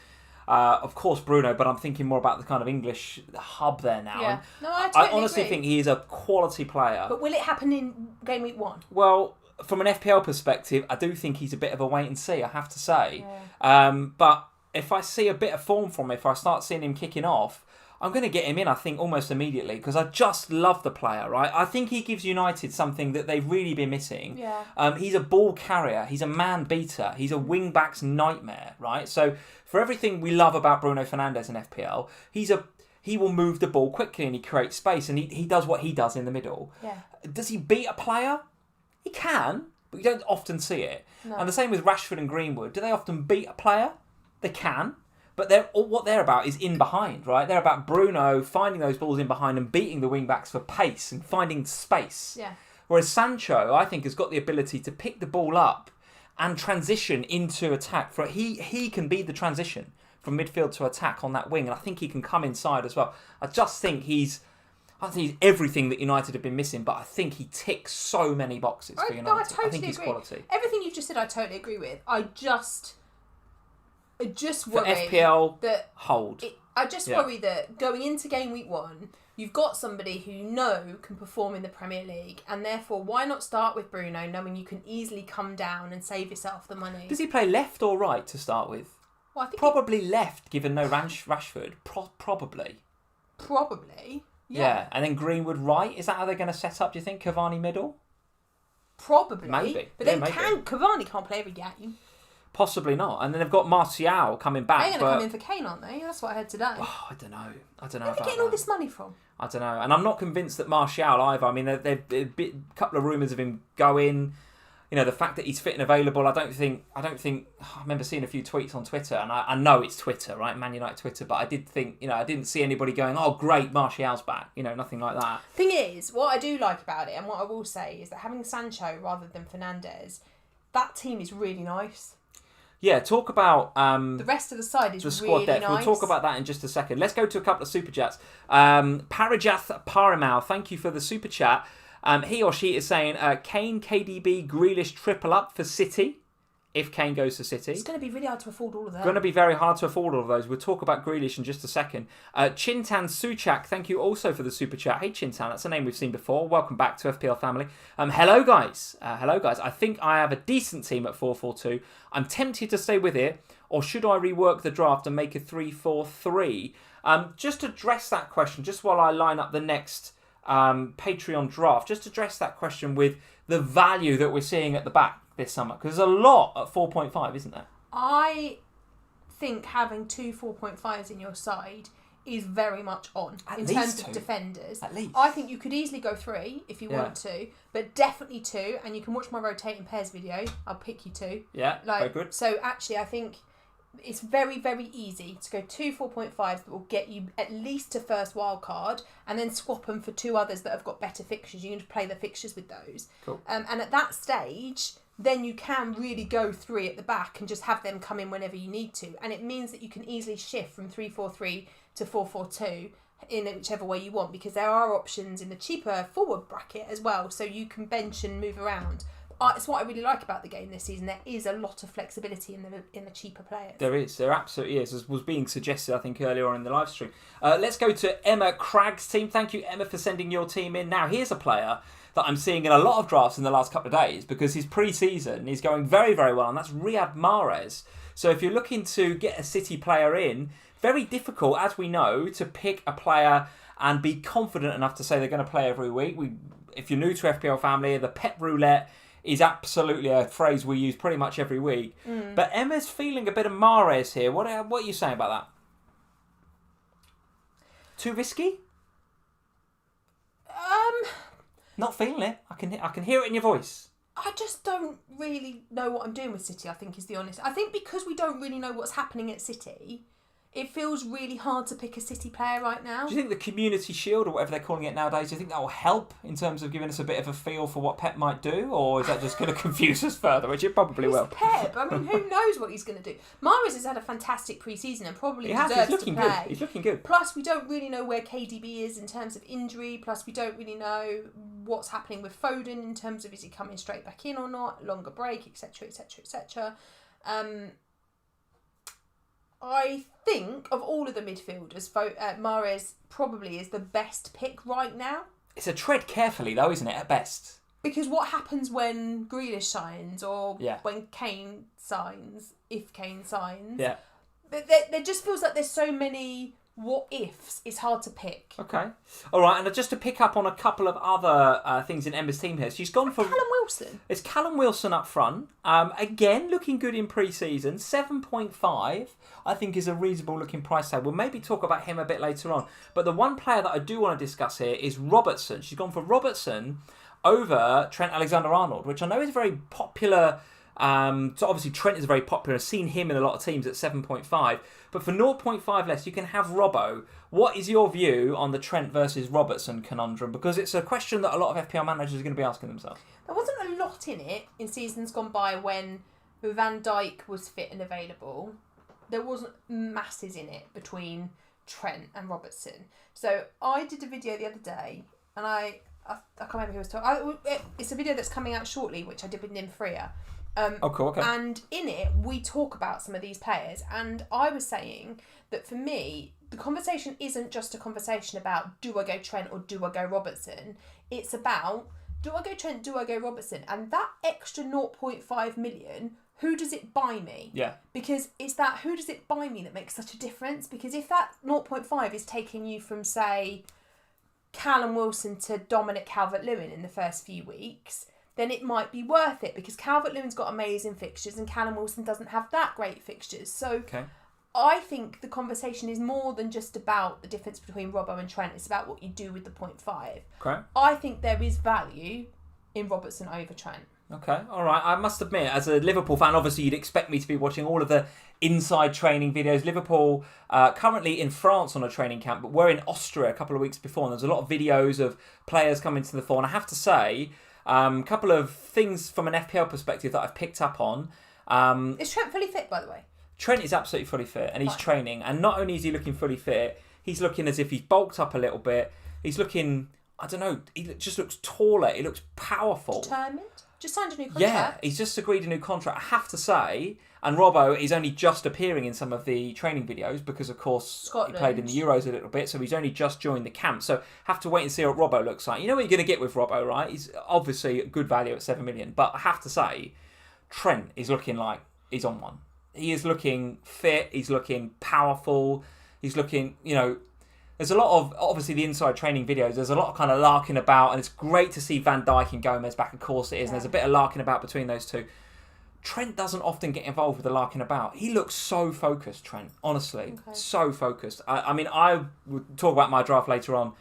of course Bruno, but I'm thinking more about the kind of English hub there now. Yeah. No, I honestly think he is a quality player. But will it happen in game week 1? Well, from an FPL perspective, I do think he's a bit of a wait and see, I have to say. Yeah. But if I see a bit of form from him, if I start seeing him kicking off, I'm going to get him in, I think, almost immediately because I just love the player, right? I think he gives United something that they've really been missing. Yeah. He's a ball carrier. He's a man beater. He's a wing-back's nightmare, right? So for everything we love about Bruno Fernandes in FPL, he will move the ball quickly and he creates space and he does what he does in the middle. Yeah. Does he beat a player? He can, but you don't often see it. No. And the same with Rashford and Greenwood. Do they often beat a player? They can. But what they're about is in behind, right? They're about Bruno finding those balls in behind and beating the wing-backs for pace and finding space. Yeah. Whereas Sancho, I think, has got the ability to pick the ball up and transition into attack. He can be the transition from midfield to attack on that wing, and I think he can come inside as well. I think he's everything that United have been missing, but I think he ticks so many boxes for United. I totally I think he's agree. quality. Everything you've just said, I totally agree with. I just For worry FPL, that hold. I just worry that going into game week 1, you've got somebody who you know can perform in the Premier League, and therefore why not start with Bruno, knowing you can easily come down and save yourself the money? Does he play left or right to start with? Well, I think Probably left, given no Rashford. Probably. Probably. Yeah, and then Greenwood right. Is that how they're going to set up, do you think? Cavani middle? Probably. Maybe. But Yeah, then maybe. Cavani can't play every game. Possibly not. And then they've got Martial coming back. They're going to come in for Kane, aren't they? That's what I heard today. Oh, I don't know. Where are about they getting all that. this money from? I don't know. And I'm not convinced that Martial either. I mean, there's a couple of rumours of him going. You know, the fact that he's fit and available, I don't think. I remember seeing a few tweets on Twitter, and I know it's Twitter, right? Man United Twitter, but I did think, I didn't see anybody going, oh, great, Martial's back. Nothing like that. Thing is, what I do like about it, and what I will say, is that having Sancho rather than Fernandes, that team is really nice. Yeah, talk about the rest of the side is the squad really depth. nice. We'll talk about that in just a second. Let's go to a couple of super chats. Parajath Paramau, thank you for the super chat. He or she is saying Kane, KDB, Grealish triple up for City. If Kane goes to City. It's going to be really hard to afford all of that. Going to be very hard to afford all of those. We'll talk about Grealish in just a second. Chintan Suchak, thank you also for the super chat. Hey Chintan, that's a name we've seen before. Welcome back to FPL Family. Hello guys. I think I have a decent team at 4-4-2. I'm tempted to stay with it, or should I rework the draft and make a 3-4-3? Just address that question, just while I line up the next Patreon draft. Just address that question with the value that we're seeing at the back this summer, because there's a lot at 4.5, isn't there? I think having 2 4.5s in your side is very much on in terms of defenders. At least. I think you could easily go 3 if you want to, but definitely 2, and you can watch my rotating pairs video. I'll pick you 2. Yeah, very good. So actually, I think it's very, very easy to go 2 4.5s that will get you at least to first wild card, and then swap them for 2 others that have got better fixtures. You can just play the fixtures with those. Cool. And at that stage, then you can really go 3 at the back and just have them come in whenever you need to. And it means that you can easily shift from 3-4-3 to 4-4-2 in whichever way you want, because there are options in the cheaper forward bracket as well, so you can bench and move around. It's what I really like about the game this season. There is a lot of flexibility in the cheaper players. There is. There absolutely is, as was being suggested, I think, earlier on in the live stream. Let's go to Emma Cragg's team. Thank you, Emma, for sending your team in. Now, here's a player that I'm seeing in a lot of drafts in the last couple of days, because his pre-season is going very, very well, and that's Riyad Mahrez. So if you're looking to get a City player in, very difficult, as we know, to pick a player and be confident enough to say they're going to play every week. If you're new to FPL Family, the pep roulette is absolutely a phrase we use pretty much every week. But Emma's feeling a bit of Mahrez here. What are you saying about that? Too risky? Not feeling it. I can hear it in your voice. I just don't really know what I'm doing with City, I think, is the honest. I think because we don't really know what's happening at City, it feels really hard to pick a City player right now. Do you think the Community Shield, or whatever they're calling it nowadays, do you think that will help in terms of giving us a bit of a feel for what Pep might do? Or is that just going to confuse us further, which it probably will? Pep. I mean, who knows what he's going to do? Mahrez has had a fantastic pre-season and probably deserves to play. He's looking good. Plus, we don't really know where KDB is in terms of injury. Plus, we don't really know what's happening with Foden in terms of is he coming straight back in or not, longer break, etc., etc., etc. I think of all of the midfielders, Mahrez probably is the best pick right now. It's a tread carefully, though, isn't it, at best? Because what happens when Grealish signs, or Yeah. when Kane signs, if Kane signs? Yeah. There just feels like there's so many what ifs is hard to pick. Okay. All right, and just to pick up on a couple of other things in Emma's team here. She's gone for... Callum Wilson. It's Callum Wilson up front. Again, looking good in pre-season. 7.5, I think, is a reasonable looking price tag. We'll maybe talk about him a bit later on. But the one player that I do want to discuss here is Robertson. She's gone for Robertson over Trent Alexander-Arnold, which I know is very popular. So obviously Trent is very popular. I've seen him in a lot of teams at 7.5. But for 0.5 less, you can have Robbo. What is your view on the Trent versus Robertson conundrum? Because it's a question that a lot of FPL managers are going to be asking themselves. There wasn't a lot in it in seasons gone by when Van Dijk was fit and available. There wasn't masses in it between Trent and Robertson. So I did a video the other day, and I can't remember who was talking. It's a video that's coming out shortly, which I did with Nim Freya. Cool, okay. And in it, we talk about some of these players. And I was saying that for me, the conversation isn't just a conversation about do I go Trent or do I go Robertson. It's about do I go Trent, do I go Robertson? And that extra 0.5 million, who does it buy me? Yeah. Because it's that who does it buy me that makes such a difference. Because if that 0.5 is taking you from, say, Callum Wilson to Dominic Calvert-Lewin in the first few weeks, then it might be worth it because Calvert-Lewin's got amazing fixtures and Callum Wilson doesn't have that great fixtures. So okay. I think the conversation is more than just about the difference between Robbo and Trent. It's about what you do with the 0.5. Okay. I think there is value in Robertson over Trent. Okay, all right. I must admit, as a Liverpool fan, obviously you'd expect me to be watching all of the inside training videos. Liverpool currently in France on a training camp, but we're in Austria a couple of weeks before, and there's a lot of videos of players coming to the fore. And I have to say, a couple of things from an FPL perspective that I've picked up on. Is Trent fully fit, by the way? Trent is absolutely fully fit, and he's training. And not only is he looking fully fit, he's looking as if he's bulked up a little bit. He's looking, I don't know, he just looks taller. He looks powerful. Determined? Just signed a new contract. Yeah, he's just agreed a new contract. I have to say, and Robbo is only just appearing in some of the training videos because, of course, Scotland. He played in the Euros a little bit, so he's only just joined the camp. So have to wait and see what Robbo looks like. You know what you're going to get with Robbo, right? He's obviously good value at 7 million, but I have to say, Trent is looking like he's on one. He is looking fit. He's looking powerful. He's looking, there's a lot of, obviously, the inside training videos. There's a lot of kind of larking about, and it's great to see Van Dijk and Gomez back. Of course it is, and there's a bit of larking about between those two. Trent doesn't often get involved with the larking about. He looks so focused, Trent. Honestly, so focused. I mean, I would talk about my draft later on.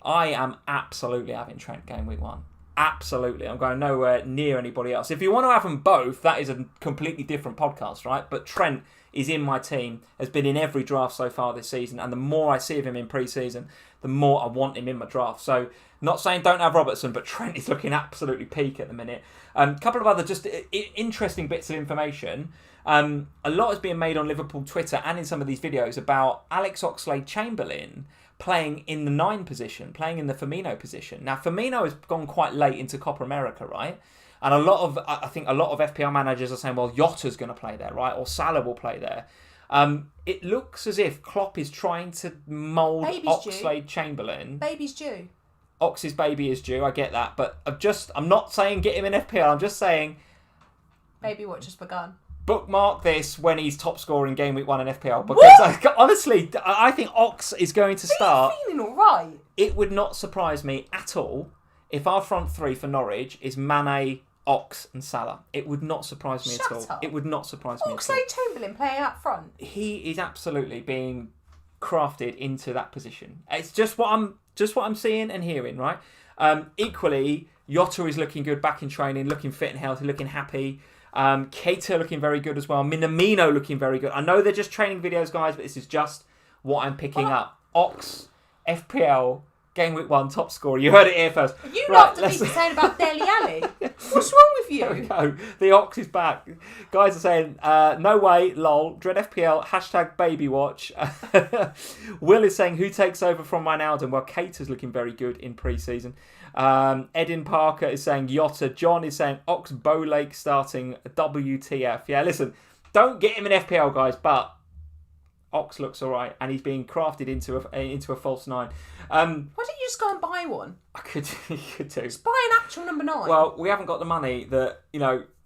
I am absolutely having Trent game week 1. Absolutely. I'm going nowhere near anybody else. If you want to have them both, that is a completely different podcast, right? But Trent is in my team, has been in every draft so far this season, and the more I see of him in pre-season, the more I want him in my draft. So, not saying don't have Robertson, but Trent is looking absolutely peak at the minute. A couple of other just interesting bits of information. A lot is being made on Liverpool Twitter and in some of these videos about Alex Oxlade-Chamberlain playing in the 9 position, playing in the Firmino position. Now, Firmino has gone quite late into Copa America, right? And I think a lot of FPL managers are saying, well, Jota's going to play there, right? Or Salah will play there. It looks as if Klopp is trying to mould Oxlade-Chamberlain. Baby's due. Ox's baby is due, I get that. But I'm not saying get him in FPL, I'm just saying... Baby watch has begun. Bookmark this when he's top scorer in game week 1 in FPL. Because honestly, I think Ox is going to start... Are you feeling all right? It would not surprise me at all if our front 3 for Norwich is Mane, Ox and Salah. It would not surprise me at all. Up. It would not surprise me at all. Oxlade-Chamberlain playing up front. He is absolutely being crafted into that position. It's just what I'm seeing and hearing, right? Equally, Jota is looking good back in training, looking fit and healthy, looking happy. Keita looking very good as well. Minamino looking very good. I know they're just training videos, guys, but this is just what I'm picking up. Ox, FPL, game week 1, top scorer. You heard it here first. You laughed at me saying about Dele Alli. What's wrong with you? There we go. The Ox is back. Guys are saying, no way, lol, dread FPL, hashtag baby watch. Will is saying, who takes over from Wijnaldum? Well, Keita's looking very good in pre-season. Edin Parker is saying Jota. John is saying Ox Bowlake starting WTF. Yeah, listen, don't get him in FPL, guys, but Ox looks all right, and he's being crafted into a false 9. Why don't you just go and buy one? I could do. Just buy an actual number 9. Well, we haven't got the money that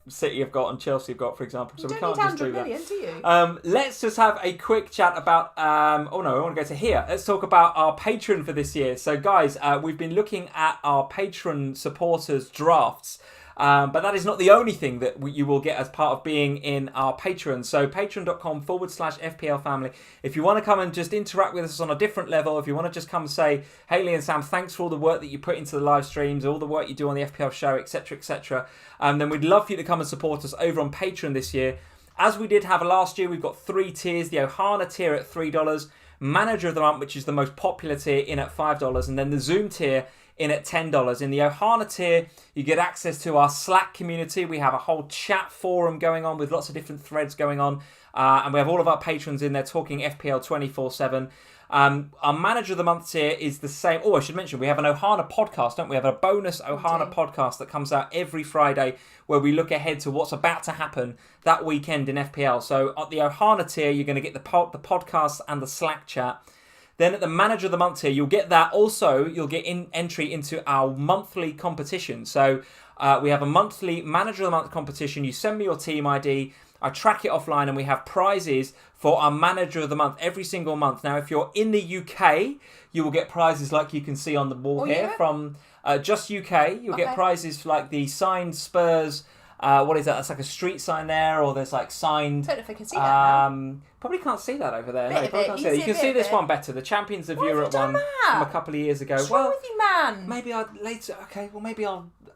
City have got and Chelsea have got, for example. So we can't just do that. Million, do you? Let's just have a quick chat about. I want to go to here. Let's talk about our Patron for this year. So, guys, we've been looking at our Patron supporters drafts. But that is not the only thing that you will get as part of being in our Patreon. So patreon.com/FPL Family. If you want to come and just interact with us on a different level, if you want to just come and say, Hayley and Sam, thanks for all the work that you put into the live streams, all the work you do on the FPL show, etc., etc., then we'd love for you to come and support us over on Patreon this year. As we did have last year, we've got 3 tiers. The OHANA tier at $3, Manager of the Month, which is the most popular tier, in at $5, and then the Zoom tier in at $10. In the OHANA tier, you get access to our Slack community. We have a whole chat forum going on with lots of different threads going on. And we have all of our patrons in there talking FPL 24/7. Our Manager of the Month tier is the same. Oh, I should mention, we have an OHANA podcast, don't we? We have a bonus OHANA podcast that comes out every Friday where we look ahead to what's about to happen that weekend in FPL. So at the OHANA tier, you're going to get the podcast and the Slack chat. Then at the Manager of the Month tier, you'll get that. Also, you'll get entry into our monthly competition. So we have a monthly Manager of the Month competition. You send me your team ID. I track it offline, and we have prizes for our Manager of the Month every single month. Now, if you're in the UK, you will get prizes like you can see on the wall here from just UK. You'll get prizes like the signed Spurs. What is that? That's like a street sign there, or there's like signed. I don't know if I can see that now. Probably can't see that over there. No, you probably can't see that. You can see this one better. The Champions of Europe one from a couple of years ago. What's wrong with you, man? Maybe I'll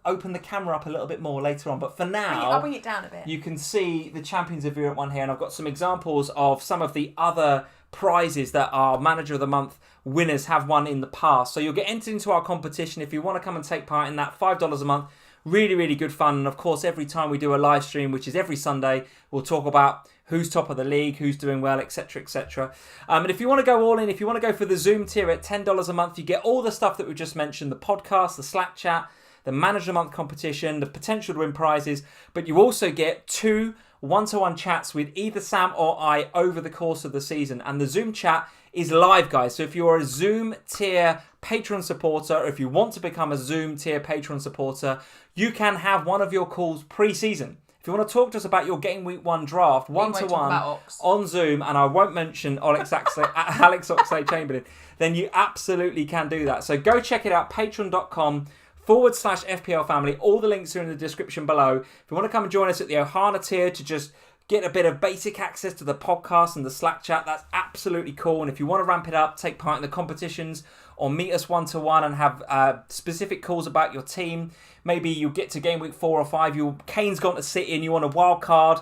open the camera up a little bit more later on. But for now, I'll bring it down a bit. You can see the Champions of Europe one here, and I've got some examples of some of the other prizes that our Manager of the Month winners have won in the past. So you'll get entered into our competition if you want to come and take part in that. $5 a month. Really, really good fun. And of course, every time we do a live stream, which is every Sunday, we'll talk about who's top of the league, who's doing well, etc., etc. And if you want to go all in, if you want to go for the Zoom tier at $10 a month, you get all the stuff that we just mentioned, the podcast, the Slack chat, the Manager of the Month competition, the potential to win prizes, but you also get 2 one-to-one chats with either Sam or I over the course of the season. And the Zoom chat is live, guys. So if you're a Zoom tier Patreon supporter, or if you want to become a Zoom tier Patreon supporter, you can have one of your calls pre-season. If you want to talk to us about your Game Week 1 draft, one-to-one on Zoom, and I won't mention Alex Oxlade-Chamberlain, then you absolutely can do that. So go check it out, patreon.com/FPL Family. All the links are in the description below. If you want to come and join us at the OHANA tier to just get a bit of basic access to the podcast and the Slack chat, that's absolutely cool. And if you want to ramp it up, take part in the competitions, or meet us one-to-one and have specific calls about your team. Maybe you get to Game Week 4 or 5, Kane's gone to City and you want a wild card.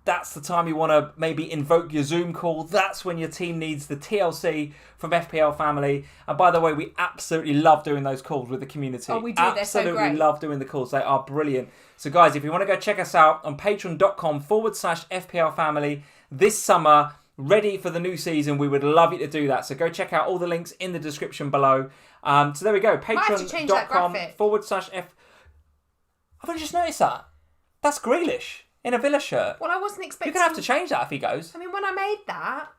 That's the time you want to maybe invoke your Zoom call. That's when your team needs the TLC from FPL Family. And by the way, we absolutely love doing those calls with the community. Oh, we do. They're so great. Absolutely love doing the calls. They are brilliant. So guys, if you want to go check us out on patreon.com/FPL Family this summer, ready for the new season, we would love you to do that. So go check out all the links in the description below. So there we go. Patreon.com/F. I've only just noticed that. That's Grealish in a Villa shirt. Well, I wasn't expecting... You're going to have to change that if he goes. I mean, when I made that...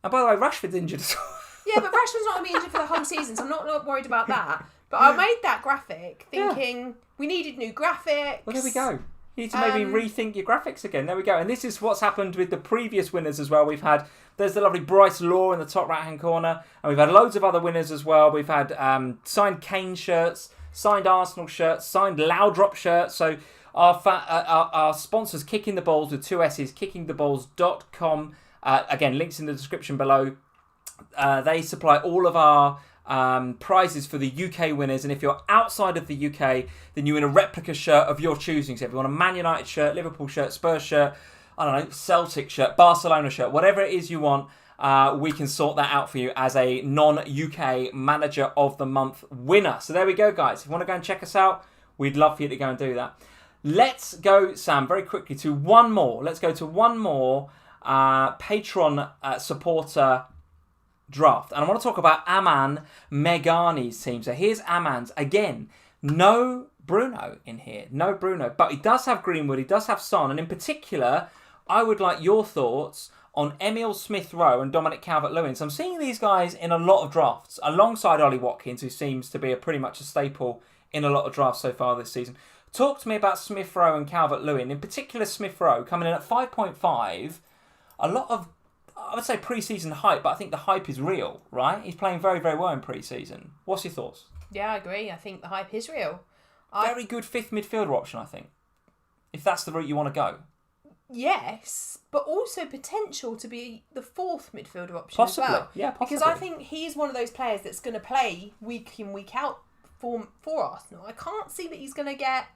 And by the way, Rashford's injured as well. Yeah, but Rashford's not going to be injured for the whole season, so I'm not worried about that. But I made that graphic thinking we needed new graphics. Well, there we go. You need to maybe rethink your graphics again. There we go. And this is what's happened with the previous winners as well. There's the lovely Bryce Law in the top right-hand corner. And we've had loads of other winners as well. We've had signed Kane shirts, signed Arsenal shirts, signed Loudrop shirts. So our sponsors, Kicking the Balls with 2 S's, kickingtheballs.com. Again, links in the description below. They supply all of our prizes for the UK winners, and if you're outside of the UK, then you win a replica shirt of your choosing. So if you want a Man United shirt, Liverpool shirt, Spurs shirt, I don't know, Celtic shirt, Barcelona shirt, whatever it is you want, we can sort that out for you as a non-UK Manager of the Month winner. So there we go, guys. If you want to go and check us out, we'd love for you to go and do that. Let's go, Sam, very quickly to one more. Let's go to one more Patron supporter draft. And I want to talk about Aman Meghani's team. So here's Aman's. Again, no Bruno in here. No Bruno. But he does have Greenwood. He does have Son. And in particular, I would like your thoughts on Emile Smith-Rowe and Dominic Calvert-Lewin. So I'm seeing these guys in a lot of drafts alongside Ollie Watkins, who seems to be pretty much a staple in a lot of drafts so far this season. Talk to me about Smith Rowe and Calvert-Lewin. In particular, Smith Rowe coming in at 5.5. A lot of, I would say, pre-season hype, but I think the hype is real, right? He's playing very, very well in pre-season. What's your thoughts? Yeah, I agree. I think the hype is real. Very good fifth midfielder option, I think. If that's the route you want to go. Yes, but also potential to be the fourth midfielder option Possibly, as well. yeah, possibly. Because I think he's one of those players that's going to play week in, week out for Arsenal. I can't see that he's going to get...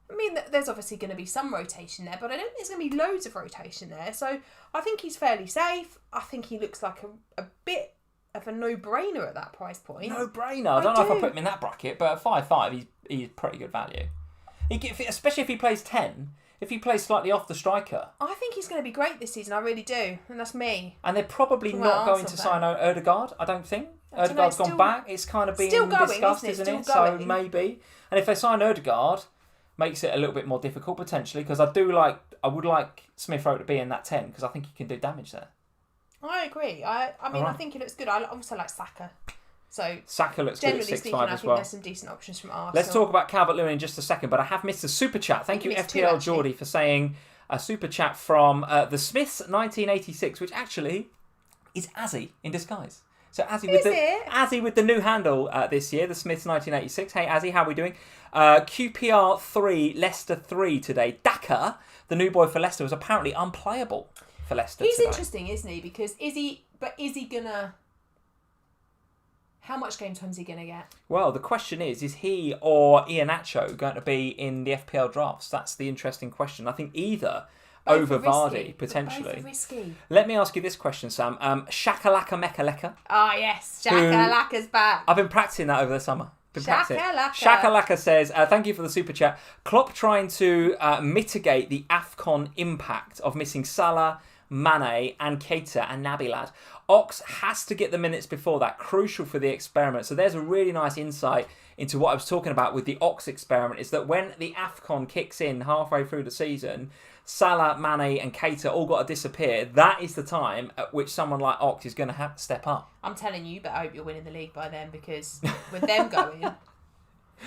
I mean, there's obviously going to be some rotation there, but I don't think there's going to be loads of rotation there. So I think he's fairly safe. I think he looks like a bit of a no-brainer at that price point. No-brainer. I don't know if I put him in that bracket, but at 5.5, he's pretty good value. Especially if he plays 10, if he plays slightly off the striker. I think he's going to be great this season. I really do. And that's me. And they're probably not going to sign Ødegaard, I don't think. Ødegaard's gone back. It's kind of being discussed, isn't it? So maybe. And if they sign Ødegaard, makes it a little bit more difficult potentially, because I would like Smith Rowe to be in that 10 because I think he can do damage there. I agree. I mean, right. I think he looks good. I also like Saka. So Saka looks good at 6.5 as well. Generally speaking, I think there's some decent options from Arsenal. Let's talk about Calvert-Lewin in just a second, but I have missed a super chat. Thank you, FPL Geordie, for saying a super chat from the Smiths 1986, which actually is Azzy in disguise. So Azzy with the new handle this year, the Smiths 1986. Hey Azzy, how are we doing? QPR 3, Leicester 3 today. Daka, the new boy for Leicester, was apparently unplayable for Leicester today. He's interesting, isn't he? Because is he gonna... How much game time is he going to get? Well, the question is he or Iheanacho going to be in the FPL drafts? That's the interesting question. I think either both over Vardy, potentially. Both are risky. Let me ask you this question, Sam. Shakalaka Mekaleka. Ah, yes. Shakalaka's back. I've been practicing that over the summer. Shakalaka says, thank you for the super chat. Klopp trying to mitigate the AFCON impact of missing Salah, Mane and Keita and Nabilad. Ox has to get the minutes before that, crucial for the experiment. So there's a really nice insight into what I was talking about with the Ox experiment, is that when the AFCON kicks in halfway through the season, Salah, Mane and Keita all got to disappear. That is the time at which someone like Ox is going to have to step up. I'm telling you, but I hope you're winning the league by then, because with them going...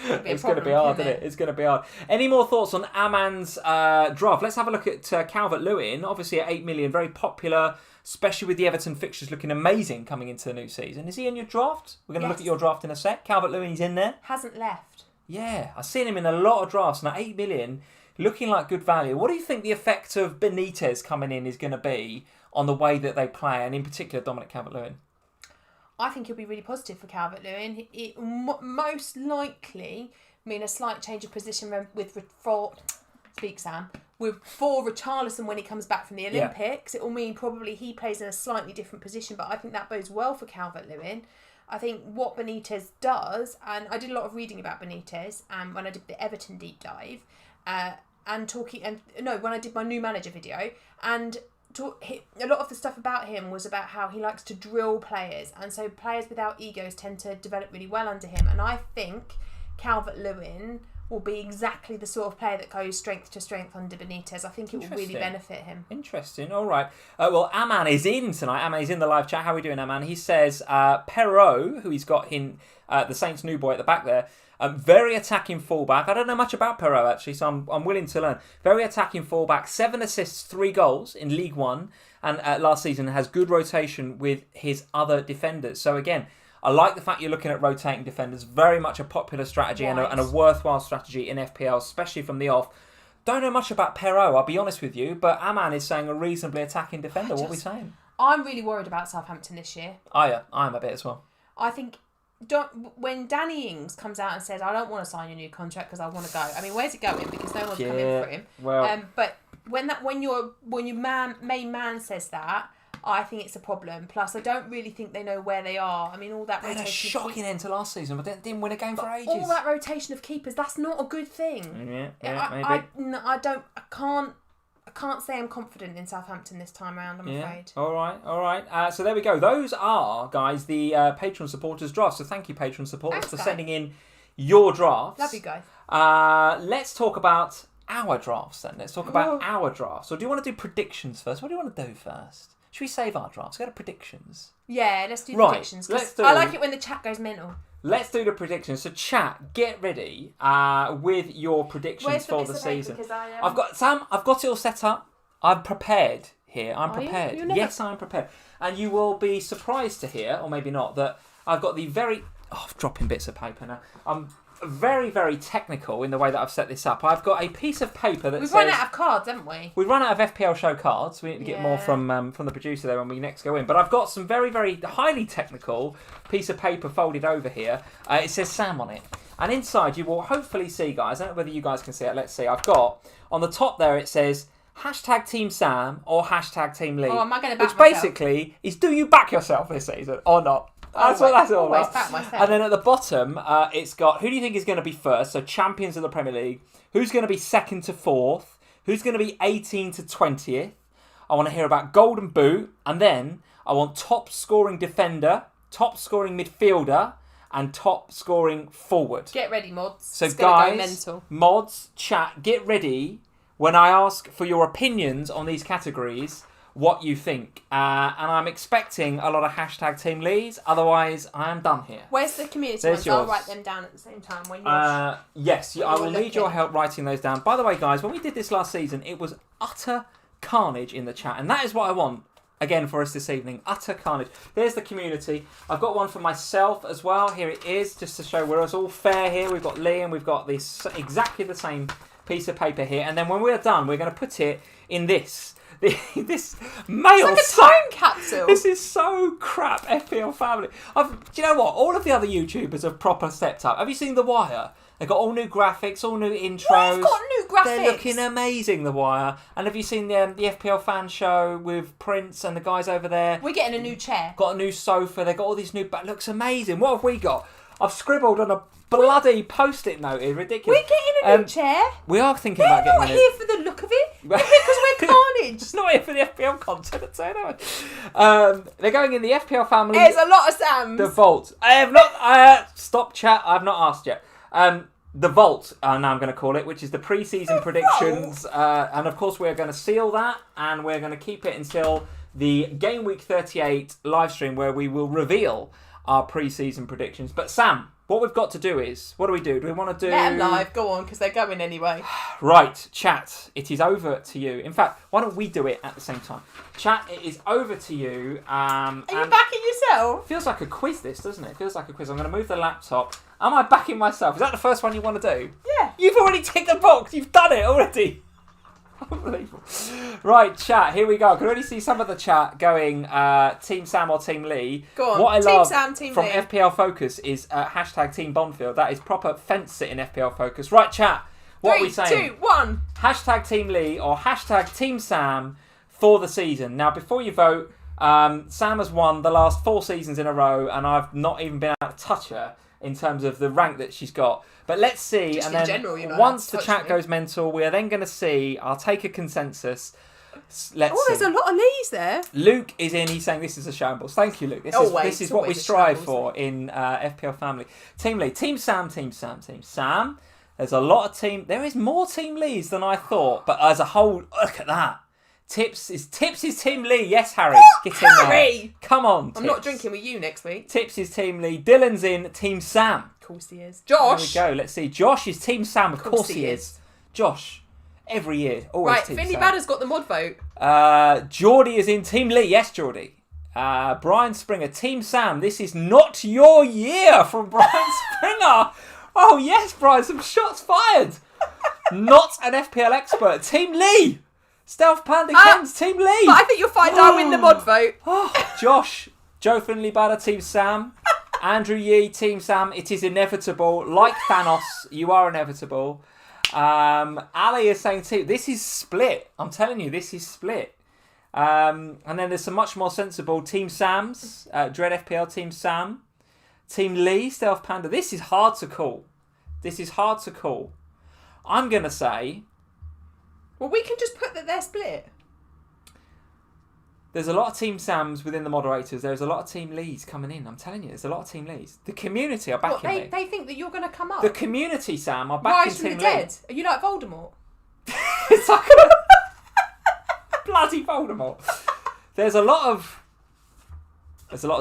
It's going to be hard, isn't it? It's going to be hard. Any more thoughts on Aman's draft? Let's have a look at Calvert-Lewin. Obviously at 8 million, very popular, especially with the Everton fixtures looking amazing coming into the new season. Is he in your draft? We're going to look at your draft in a sec. Calvert-Lewin, he's in there. Hasn't left. Yeah, I've seen him in a lot of drafts. Now 8 million, looking like good value. What do you think the effect of Benitez coming in is going to be on the way that they play, and in particular Dominic Calvert-Lewin? I think he'll be really positive for Calvert-Lewin. It most likely mean a slight change of position with for Richarlison when he comes back from the Olympics. Yeah. It will mean probably he plays in a slightly different position, but I think that bodes well for Calvert-Lewin. I think what Benitez does, and I did a lot of reading about Benitez when I did the Everton deep dive, when I did my new manager video, and a lot of the stuff about him was about how he likes to drill players, and so players without egos tend to develop really well under him. And I think Calvert-Lewin will be exactly the sort of player that goes strength to strength under Benitez. I think it will really benefit him. Interesting. All right. Well, Aman is in tonight. Aman is in the live chat. How are we doing, Aman? He says Perrault, who he's got in the Saints' new boy at the back there, very attacking fullback. I don't know much about Perrault actually, so I'm willing to learn. Very attacking fullback, 7 assists, 3 goals in League One, and last season has good rotation with his other defenders. So again, I like the fact you're looking at rotating defenders. Very much a popular strategy and a worthwhile strategy in FPL, especially from the off. Don't know much about Perrault, I'll be honest with you, but Aman is saying a reasonably attacking defender. What are we saying? I'm really worried about Southampton this year. Oh yeah, I'm a bit as well. I think... when Danny Ings comes out and says, I don't want to sign your new contract because I want to go. I mean, where's it going? Because no one's coming for him. Well, but when your main man says that, I think it's a problem. Plus, I don't really think they know where they are. I mean, all that rotation. They had a shocking end to last season, but they didn't win a game for ages. All that rotation of keepers, that's not a good thing. Yeah, maybe. I can't say I'm confident in Southampton this time around, I'm afraid. All right. So there we go. Those are, guys, the Patron supporters' drafts. So thank you, Patron supporters, for sending in your drafts. Love you guys. Let's talk about our drafts then. Let's talk about our drafts. So do you want to do predictions first? What do you want to do first? Should we save our drafts? Go to predictions. Yeah, let's do Right, predictions. 'Cause let's I do- like it when the chat goes mental. Let's do the predictions. So, chat, get ready with your predictions Where's for the the piece of paper? season. Because I've got Sam. I've got it all set up. I'm prepared here. I'm Are you? prepared. You're never- Yes, I'm prepared. And you will be surprised to hear, or maybe not, that I've got the very. Oh, I'm dropping bits of paper now. I'm very, very technical in the way that I've set this up. I've got a piece of paper that We've says. run out of cards, haven't we? We've run out of FPL show cards. We need to get more Yeah. from the producer there when we next go in. But I've got some very, very highly technical piece of paper folded over here. It says Sam on it. And inside you will hopefully see, guys, I don't know whether you guys can see it. Let's see. I've got, on the top there, it says hashtag Team Sam or hashtag Team Lee. Oh, am I going to back Which myself? basically is, do you back yourself this season or not? That's what that's all always about. back myself. And then at the bottom, it's got who do you think is going to be first? So champions of the Premier League. Who's going to be second to fourth? Who's going to be 18 to 20th? I want to hear about Golden Boot. And then I want top scoring defender, top scoring midfielder, and top scoring forward. Get ready, mods. So It's gonna go guys, mental. mods, chat, get ready when I ask for your opinions on these categories. What you think, and I'm expecting a lot of hashtag Team Lees. Otherwise, I am done here. Where's the community There's ones? I'll yours. write them down at the same time when you're... Yes, I will you're need your looking. help writing those down. By the way, guys, when we did this last season, it was utter carnage in the chat, and that is what I want again for us this evening. Utter carnage. There's the community. I've got one for myself as well. Here it is, just to show we're all fair here. We've got Liam. We've got this exactly the same piece of paper here, and then when we're done, we're going to put it in this. This mail It's like a time capsule. This is so crap, FPL Family. Do you know what? All of the other YouTubers have proper stepped up. Have you seen The Wire? They've got all new graphics, all new intros. We've got new graphics. They're looking amazing, The Wire. And have you seen the FPL fan show with Prince and the guys over there? We're getting a new chair. Got a new sofa. They've got all these new... It looks amazing. What have we got? I've scribbled on a bloody post-it note. It's ridiculous. We're getting a new chair. We are thinking We're about getting not a here for the look of it. We're here because we're carnage. It's not here for the FPL content, I'd say, no. They're going in the FPL Family. There's a lot of Sams. The Vault. I have not... stop chat. I have not asked yet. The Vault, now I'm going to call it, which is the pre-season predictions. And of course, we're going to seal that, and we're going to keep it until the Game Week 38 live stream, where we will reveal our pre-season predictions. But Sam, what we've got to do is, what do we do? Do we want to do... Let them live. Go on, because they're going anyway. Right, chat, it is over to you. In fact, why don't we do it at the same time? Chat, it is over to you. Are you backing yourself? Feels like a quiz, this, doesn't it? Feels like a quiz. I'm going to move the laptop. Am I backing myself? Is that the first one you want to do? Yeah. You've already ticked the box. You've done it already. Unbelievable. Right, chat, here we go. I can already see some of the chat going Team Sam or Team Lee. Go on. What I Team love Sam, Team from Lee. FPL Focus is hashtag Team Bonfield. That is proper fence sitting FPL Focus. Right, chat, what are we 3, saying? 2, 1. Hashtag Team Lee or hashtag Team Sam for the season. Now, before you vote, Sam has won the last 4 seasons in a row, and I've not even been able to touch her in terms of the rank that she's got. But let's see, Just and in then general, you're not once allowed the to touch chat me. goes mental, we are then going to see. I'll take a consensus. Let's Oh, there's see. a lot of Lees there. Luke is in. He's saying this is a shambles. Thank you, Luke. This Always, is what we always a strive shambles, for in FPL Family. Team Lee, Team Sam, Team Sam, Team Sam. There's a lot of team. There is more Team Lees than I thought, but as a whole, look at that. Tips is Team Lee. Yes, Harry. Get in there. Harry! Come on. I'm Tips. not drinking with you next week. Tips is Team Lee. Dylan's in Team Sam. Of course he is. Josh. There we go. Let's see. Josh is Team Sam. Of course he is. Josh, every year, always Right, Team Finley Sam. Badder's got the mod vote. Geordie is in Team Lee. Yes, Geordie. Brian Springer, Team Sam. This is not your year from Brian Springer. Oh, yes, Brian. Some shots fired. Not an FPL expert. Team Lee. Stealth Panda Ken's Team Lee. But I think you'll find I win the mod vote. Oh, Josh, Joe Finley Badder, Team Sam. Andrew Yee, Team Sam. It is inevitable. Like Thanos, you are inevitable. Ali is saying Team. This is split. I'm telling you, this is split. And then there's some much more sensible Team Sams. Dread FPL, Team Sam. Team Lee, Stealth Panda. This is hard to call. This is hard to call. I'm going to say... Well, we can just put that they're split. There's a lot of Team Sams within the moderators. There's a lot of Team Lees coming in. I'm telling you, there's a lot of Team Lees. The community are What, backing me. they think that you're going to come up. The community, Sam, are backing Rise from Team the Lee. dead. Are you like Voldemort? It's like bloody Voldemort. There's a lot of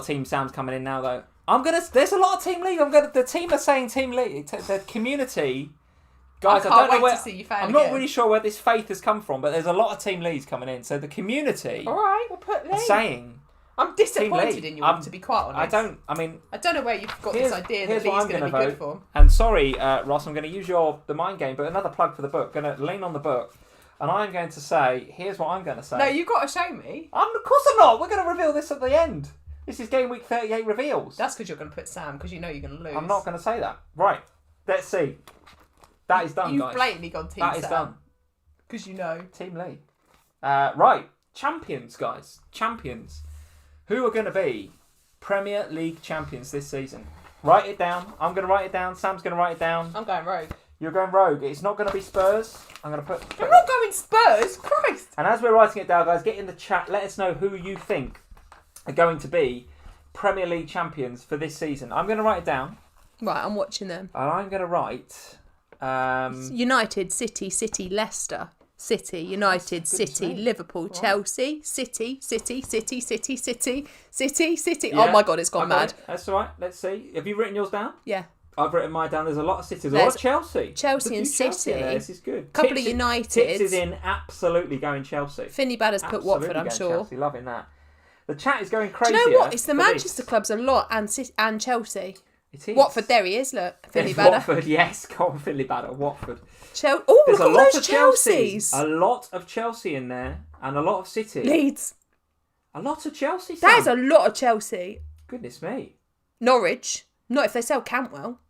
team sounds coming in now, though. There's a lot of team league. The team are saying team league. The community, guys. I don't know where. I'm not really sure where this faith has come from, but there's a lot of team leads coming in. So the community. All right, we'll put Lee. Saying. I'm disappointed in you, to be quite honest. I don't know where you've got this idea that Lee's going to be good for. And sorry, Ross, I'm going to use the mind game, but another plug for the book. Going to lean on the book, and I'm going to say, here's what I'm going to say. No, you've got to show me. Of course I'm not. We're going to reveal this at the end. This is game week 38 reveals. That's because you're going to put Sam, because you know you're going to lose. I'm not going to say that. Right, let's see. That is done, You've guys. You've blatantly gone Team Sam. That is done. Because you know. Team Lee. Right, champions, guys. Champions. Who are going to be Premier League champions this season? Write it down. I'm going to write it down. Sam's going to write it down. I'm going rogue. You're going rogue. It's not going to be Spurs. I'm going to put... I'm not going Spurs. Christ. And as we're writing it down, guys, get in the chat. Let us know who you think are going to be Premier League champions for this season. I'm going to write it down. Right, I'm watching them. And I'm going to write... United, City, Leicester. City, United, City, Liverpool, Chelsea, City. Yeah. Oh my God, it's gone mad. That's all right. Let's see. Have you written yours down? Yeah. I've written mine down. There's a lot of cities. There's a lot of Chelsea. Chelsea and City. City. This is good. Couple of United. Tips is in absolutely going Chelsea. Finley Badder's put Watford, I'm sure. Chelsea, loving that. The chat is going crazy. Do you know what? It's the Manchester clubs a lot and Chelsea. It is. Watford, there he is, look. Finley Badder. Watford, yes. Go on, Finley Badder. Watford. Look at those Chelseas. A lot of Chelsea in there and a lot of City. Leeds. A lot of Chelsea. Sam. That is a lot of Chelsea. Goodness me. Norwich. Not if they sell Cantwell.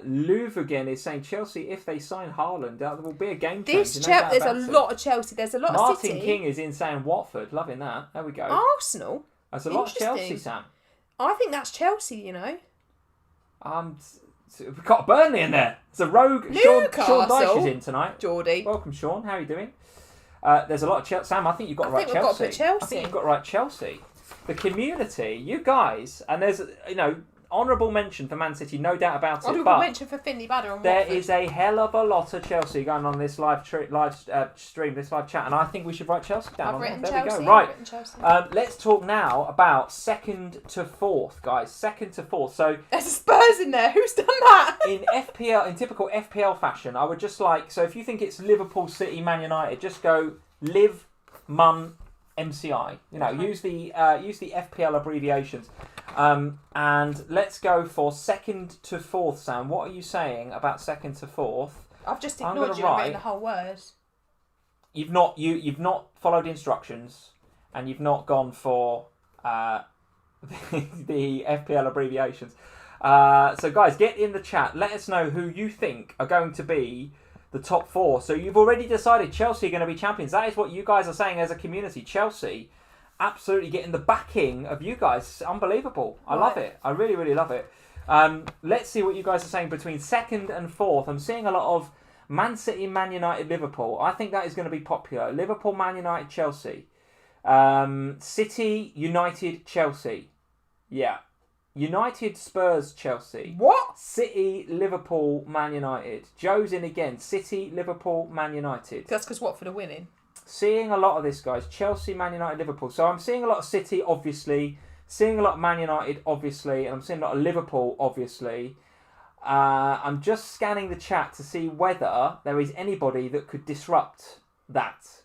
Louvre is saying Chelsea, if they sign Haaland, that will be a game changer. There's a lot of Chelsea. There's a lot of City. Martin King is in saying Watford. Loving that. There we go. Arsenal. There's a lot of Chelsea, Sam. I think that's Chelsea, you know. We've got Burnley in there. It's a rogue. Sean Dyche is in tonight. Geordie. Welcome, Sean. How are you doing? There's a lot of Chelsea. Sam, I think you've got to write Chelsea. Got to put Chelsea. I think you've got to write Chelsea. The community, you guys, and there's, honourable mention for Man City, no doubt about it. Honourable mention for Finley Badder and there Watford. is a hell of a lot of Chelsea going on this live stream, this live chat, and I think we should write Chelsea down. There Chelsea. we go. Right. Let's talk now about second to fourth, guys. Second to fourth. So there's Spurs in there. Who's done that? in typical FPL fashion, I would just so if you think it's Liverpool, City, Man United, just go Liv, Mun, MCI. Use the FPL abbreviations. And let's go for second to fourth, Sam. What are you saying about second to fourth? I've just ignored you and written the whole word. You've not followed instructions, and you've not gone for the FPL abbreviations. So guys, get in the chat. Let us know who you think are going to be the top four. So you've already decided Chelsea are going to be champions. That is what you guys are saying as a community. Chelsea absolutely getting the backing of you guys. It's unbelievable. I love it. I really, really love it. Let's see what you guys are saying between second and fourth. I'm seeing a lot of Man City, Man United, Liverpool. I think that is going to be popular. Liverpool, Man United, Chelsea. City, United, Chelsea. Yeah. United, Spurs, Chelsea. What? City, Liverpool, Man United. Joe's in again. City, Liverpool, Man United. That's because Watford are winning. Seeing a lot of this, guys. Chelsea, Man United, Liverpool. So I'm seeing a lot of City, obviously. Seeing a lot of Man United, obviously. And I'm seeing a lot of Liverpool, obviously. I'm just scanning the chat to see whether there is anybody that could disrupt that.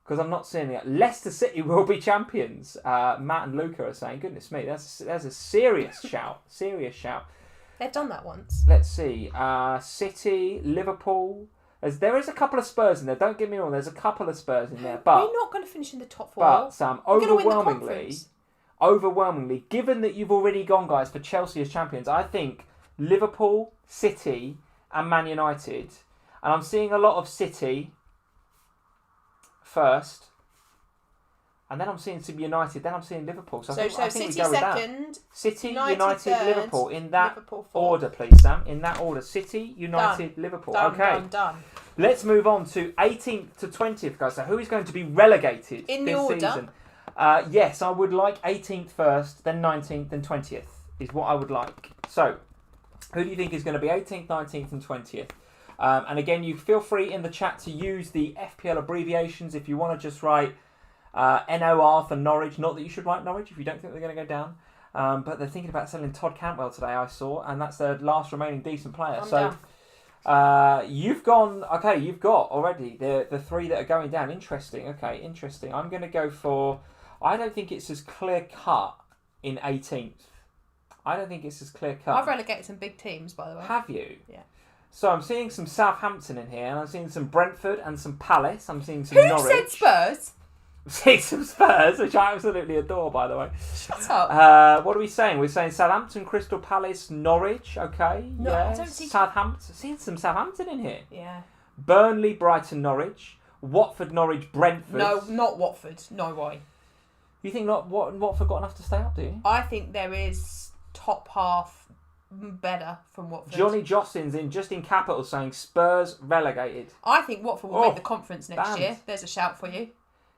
Because I'm not seeing it. Leicester City will be champions. Matt and Luca are saying, goodness me, that's a serious shout. Serious shout. They've done that once. Let's see. City, Liverpool. There is a couple of Spurs in there. Don't get me wrong. There's a couple of Spurs in there. But we're not going to finish in the top four. But, Sam, overwhelmingly, given that you've already gone, guys, for Chelsea as champions, I think Liverpool, City, and Man United. And I'm seeing a lot of City first. And then I'm seeing some United. Then I'm seeing Liverpool. So I think City we go with second, that. City, United third, Liverpool. In that order, fourth. Please, Sam. In that order. City, United, Liverpool. Done. Let's move on to 18th to 20th, guys. So who is going to be relegated in this the order? Season? Yes, I would like 18th first, then 19th, then 20th is what I would like. So, who do you think is going to be 18th, 19th, and 20th? And again, you feel free in the chat to use the FPL abbreviations if you want to just write NOR for Norwich. Not that you should write Norwich if you don't think they're going to go down. But they're thinking about selling Todd Cantwell today, I saw, and that's their last remaining decent player. You've got already the 3 that are going down. Interesting. Okay, interesting. I'm going to go for... I don't think it's as clear-cut in 18th. I don't think it's as clear-cut. I've relegated some big teams, by the way. Have you? Yeah. So I'm seeing some Southampton in here, and I'm seeing some Brentford and some Palace. I'm seeing some Who Norwich. said Spurs? I'm seeing some Spurs, which I absolutely adore, by the way. Shut up. What are we saying? We're saying Southampton, Crystal Palace, Norwich. Okay. No, yeah. I don't think... Southampton. Seeing some Southampton in here. Yeah. Burnley, Brighton, Norwich. Watford, Norwich, Brentford. No, not Watford. No way. You think Watford got enough to stay up, do you? I think there is top half better from Watford. Johnny Joslin's in capital saying Spurs relegated. I think Watford will make the conference next year. There's a shout for you.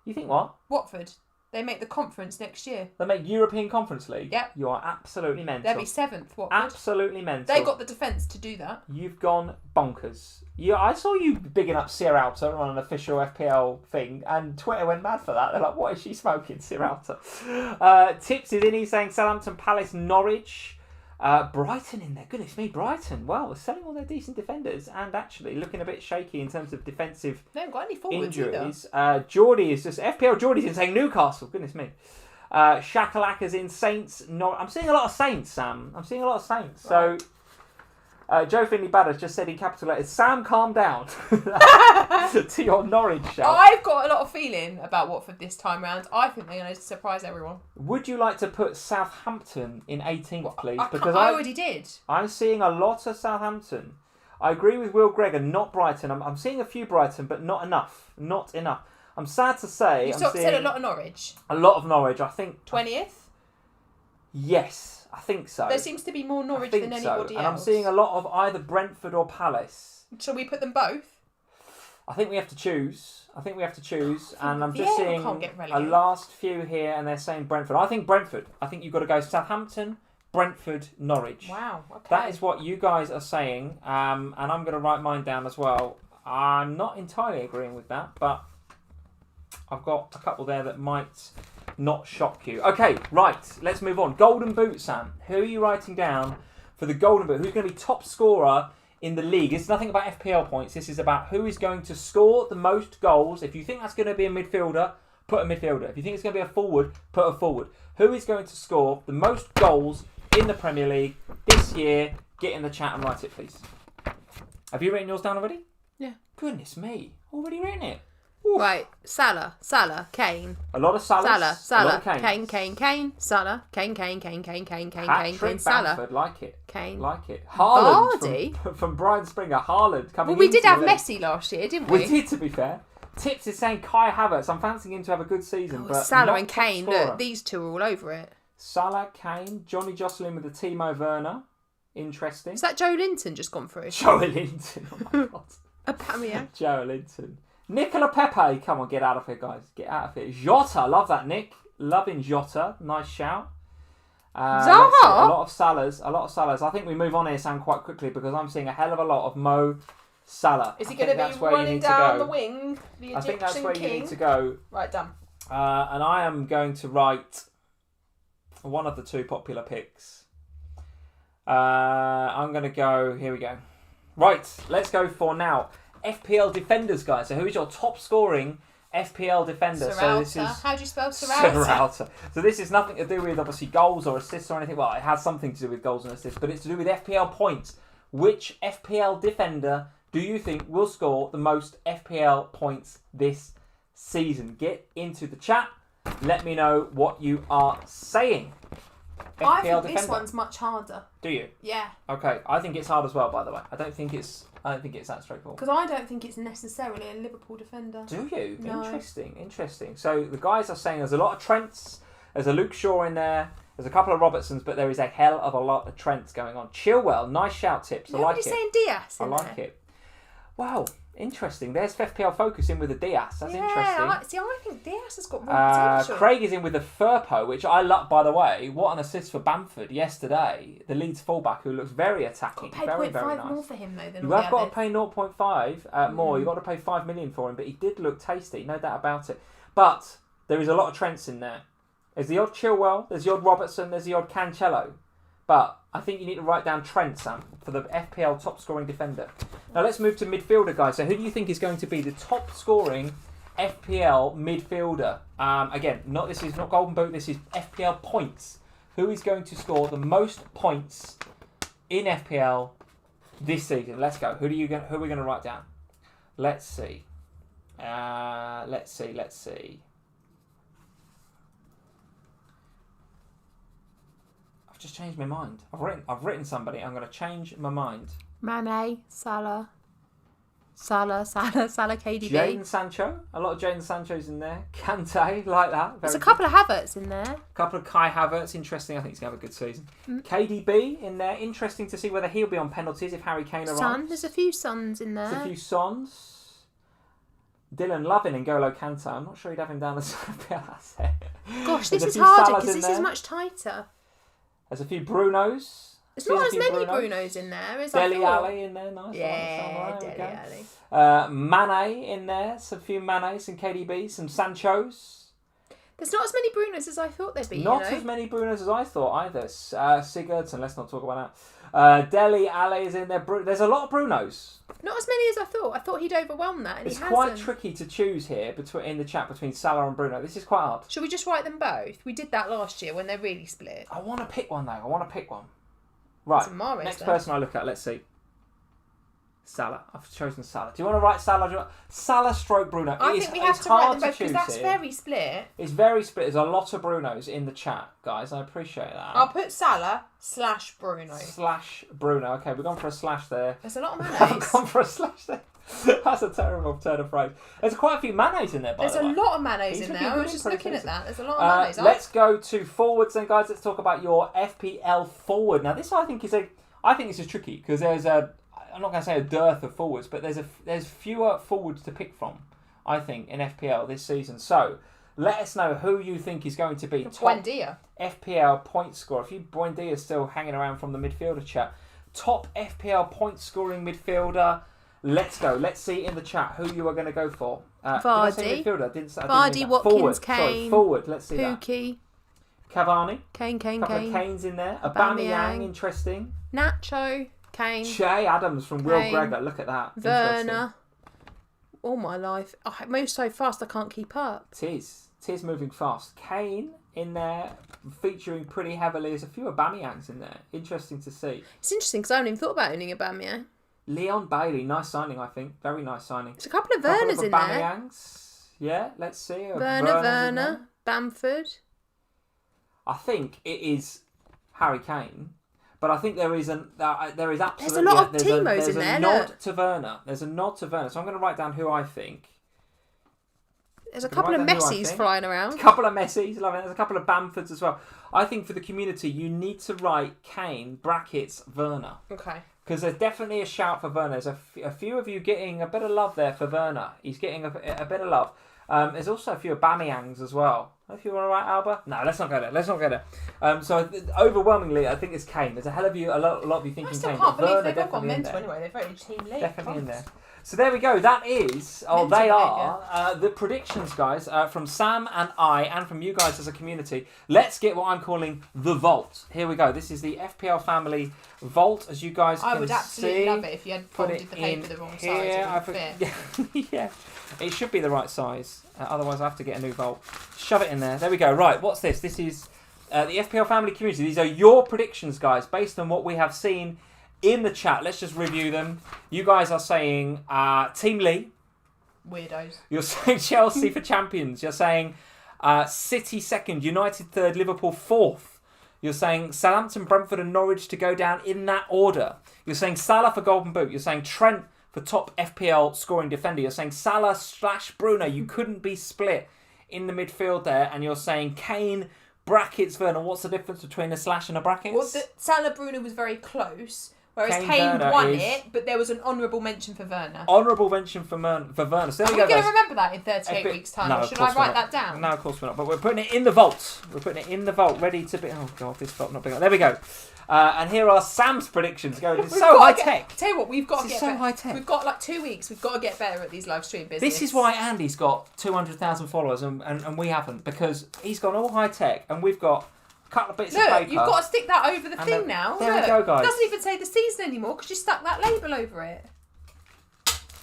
You think what? Watford. They make the conference next year. They make European Conference League? Yep. You are absolutely mental. They'll be 7th, Watford. Absolutely mental. They got the defence to do that. You've gone bonkers. I saw you bigging up Sierralta on an official FPL thing, and Twitter went mad for that. They're like, what is she smoking, Sierralta? Tips is in, he's saying Southampton, Palace, Norwich. Brighton in there. Goodness me, Brighton. Well, they're selling all their decent defenders and actually looking a bit shaky in terms of defensive they haven't got any forwards injuries. Geordie is just... FPL Geordie's in saying Newcastle. Goodness me. Shakalaka's in Saints. I'm seeing a lot of Saints, Sam. I'm seeing a lot of Saints. Right. So... Joe Finley Badders just said in capital letters, Sam, calm down. To your Norwich shout. I've got a lot of feeling about Watford this time round. I think they're going to surprise everyone. Would you like to put Southampton in 18th, please? Because I already did. I'm seeing a lot of Southampton. I agree with Will Gregor, not Brighton. I'm seeing a few Brighton, but not enough. Not enough. I'm sad to say... You've said a lot of Norwich. A lot of Norwich, I think... 20th? Yes. I think so. There seems to be more Norwich than anybody else. And I'm seeing a lot of either Brentford or Palace. Shall we put them both? I think we have to choose. And I'm just seeing a last few here, and they're saying Brentford. I think Brentford. I think you've got to go Southampton, Brentford, Norwich. Wow, okay. That is what you guys are saying, and I'm going to write mine down as well. I'm not entirely agreeing with that, but I've got a couple there that might... not shock you. Okay, right, let's move on. Golden Boot, Sam. Who are you writing down for the Golden Boot? Who's going to be top scorer in the league? It's nothing about FPL points. This is about who is going to score the most goals. If you think that's going to be a midfielder, put a midfielder. If you think it's going to be a forward, put a forward. Who is going to score the most goals in the Premier League this year? Get in the chat and write it, please. Have you written yours down already? Yeah. Goodness me. Already written it. Oof. Right, Salah, Kane. A lot of Salahs. Salah, Kane, Salah, Kane, Salah. Bamford, like it. Kane. Like it. Haaland Vardy? from Brian Springer. Haaland coming in. Well, we did have Messi last year, didn't we? We did, to be fair. Tips is saying Kai Havertz. I'm fancying him to have a good season. But Salah and Kane, look, these two are all over it. Salah, Kane, Johnny Josselin with the Timo Werner. Interesting. Is that Joe Linton just gone through? Joe Linton. Oh my God. Aubameyang. Joe Linton. Nicola Pepe, come on, get out of here, guys. Get out of here. Jota, love that, Nick. Loving Jota. Nice shout. Zaha? A lot of Salahs. I think we move on here, Sam, quite quickly because I'm seeing a hell of a lot of Mo Salah. Is he going to be running down the wing? I think that's where you need to go. Right, done. And I am going to write one of the two popular picks. I'm going to go... Here we go. Right, let's go for now. FPL defenders, guys. So who is your top scoring FPL defender? Sierralta. So this is how do you spell Sierralta? So this is nothing to do with obviously goals or assists or anything. Well, it has something to do with goals and assists, but it's to do with FPL points. Which FPL defender do you think will score the most FPL points this season? Get into the chat. Let me know what you are saying. I think this one's much harder. Do you? Yeah. Okay, I think it's hard as well. By the way, I don't think it's that straightforward. Because I don't think it's necessarily a Liverpool defender. Do you? No. Interesting. So the guys are saying there's a lot of Trents. There's a Luke Shaw in there. There's a couple of Robertsons, but there is a hell of a lot of Trents going on. Chilwell, nice shout, Tips. I like it. Nobody's saying Diaz. I like it. Wow. Interesting. There's FPL Focus in with the Diaz. That's interesting. I think Diaz has got more potential. Craig is in with the Firpo, which I love, by the way. What an assist for Bamford yesterday. The Leeds fullback who looks very attacking. Very, very nice. More for him, though, than you have got to pay 0.5 more. You've got to pay 5 million for him, but he did look tasty. No doubt about it. But there is a lot of Trents in there. There's the odd Chilwell, there's the odd Robertson, there's the odd Cancelo. But I think you need to write down Trent, Sam, for the FPL top scoring defender. Now let's move to midfielder, guys. So who do you think is going to be the top scoring FPL midfielder? Again, this is not Golden Boot, this is FPL points. Who is going to score the most points in FPL this season? Let's go. Who are we going to write down? Let's see. Let's see. I've just changed my mind. I've written somebody. I'm going to change my mind. Mane, Salah, KDB. Jadon Sancho. A lot of Jadon Sancho's in there. Kante, like that. There's a couple of Havertz in there. A couple of Kai Havertz. Interesting. I think he's going to have a good season. KDB in there. Interesting to see whether he'll be on penalties if Harry Kane arrives. There's a few Sons in there. There's a few Sons. Dylan Lovin and N'Golo Kante. I'm not sure he'd have him down as a asset. Gosh, this is harder because this is much tighter. There's a few Brunos. There's not as many Brunos in there as Dele Alli in there, nice. Yeah, Dele Alli. Mane in there, some few Manes, some KDB, some Sanchos. There's not as many Brunos as I thought there'd be. Not as many Brunos as I thought either. Sigurdsson, let's not talk about that. Dele Alli is in there. There's a lot of Brunos. Not as many as I thought. I thought he'd overwhelm that, and it's he hasn't. Quite tricky to choose here in the chat between Salah and Bruno. This is quite hard. Should we just write them both? We did that last year when they're really split. I want to pick one though. Right, next person I look at. Let's see. Salah. I've chosen Salah. Do you want to write Salah? Salah stroke Bruno. I think we have to write them both because that's very split. It's very split. There's a lot of Brunos in the chat, guys. I appreciate that. I'll put Salah/Bruno. /Bruno. Okay, we've gone for a slash there. There's a lot of Manes. I've gone for a slash there. That's a terrible turn of phrase. There's quite a few Manes in there, by the way. There's a lot of Manes in there. I was just looking at that. There's a lot of Manes. Let's go to forwards then, guys. Let's talk about your FPL forward. Now, this I think this is tricky because there's I'm not going to say a dearth of forwards, but there's fewer forwards to pick from, I think, in FPL this season. So, let us know who you think is going to be top FPL point scorer. A few Buendia still hanging around from the midfielder chat. Top FPL point scoring midfielder. Let's go. Let's see in the chat who you are going to go for. Vardy. Vardy, Watkins, Kane. Forward. Let's see Pookie. that. Cavani. Kane. Couple of Kanes in there. Aubameyang, interesting. Nacho. Kane. Che Adams from Will Gregor. Look at that. Werner. All my life. It moves so fast I can't keep up. It is moving fast. Kane in there, featuring pretty heavily. There's a few Aubameyangs in there. Interesting to see. It's interesting because I haven't even thought about owning Aubameyang. Leon Bailey, nice signing, I think. Very nice signing. There's a couple of Werners in there. Aubameyangs. Yeah, let's see. Werner, Bamford. I think it is Harry Kane. But I think there is absolutely... There's a lot of Timos in there. There's a nod to Werner. There's a nod to Werner. So I'm going to write down who I think. There's a couple of Messis flying around. A couple of Messis. Love it. There's a couple of Bamfords as well. I think for the community, you need to write Kane brackets Werner. Okay. Because there's definitely a shout for Werner. There's a few of you getting a bit of love there for Werner. He's getting a bit of love. There's also a few Aubameyangs as well. If you want to write Alba, no, let's not go there. So overwhelmingly, I think it's Kane. There's a hell of a lot of you thinking Kane. I believe they've all gone mental anyway. They've voted Team League. Definitely in there. So there we go. That is, the predictions, guys, from Sam and I, and from you guys as a community. Let's get what I'm calling the Vault. Here we go. This is the FPL Family Vault, as you guys can see. I would absolutely love it if you had folded the paper the wrong size. It would fit. Yeah, it should be the right size. Otherwise, I have to get a new Vault. Shove it in there. There we go. Right, what's this? This is the FPL Family community. These are your predictions, guys, based on what we have seen in the chat. Let's just review them. You guys are saying Team Lee. Weirdos. You're saying Chelsea for champions. You're saying City second, United third, Liverpool fourth. You're saying Southampton, Brentford and Norwich to go down in that order. You're saying Salah for Golden Boot. You're saying Trent for top FPL scoring defender. You're saying Salah/Bruno. You couldn't be split in the midfield there. And you're saying Kane brackets Werner. What's the difference between a slash and a bracket? Well, Salah Bruno was very close. Whereas Kane won it, but there was an honourable mention for Werner. Honourable mention for Werner. So there we go, Are we going to remember that in 38 weeks' time? No, or should I write that down? No, of course we're not. But we're putting it in the vault. We're putting it in the vault, ready to be... Oh, God, this vault not big enough. There we go. And here are Sam's predictions going. It's so high-tech. Tell you what, we've got to get better. So high-tech. We've got like 2 weeks. We've got to get better at these live stream business. This is why Andy's got 200,000 followers and we haven't. Because he's gone all high-tech and we've got... Couple of bits of paper. Look, you've got to stick that over the thing now. There we go, guys. It doesn't even say the season anymore because you stuck that label over it.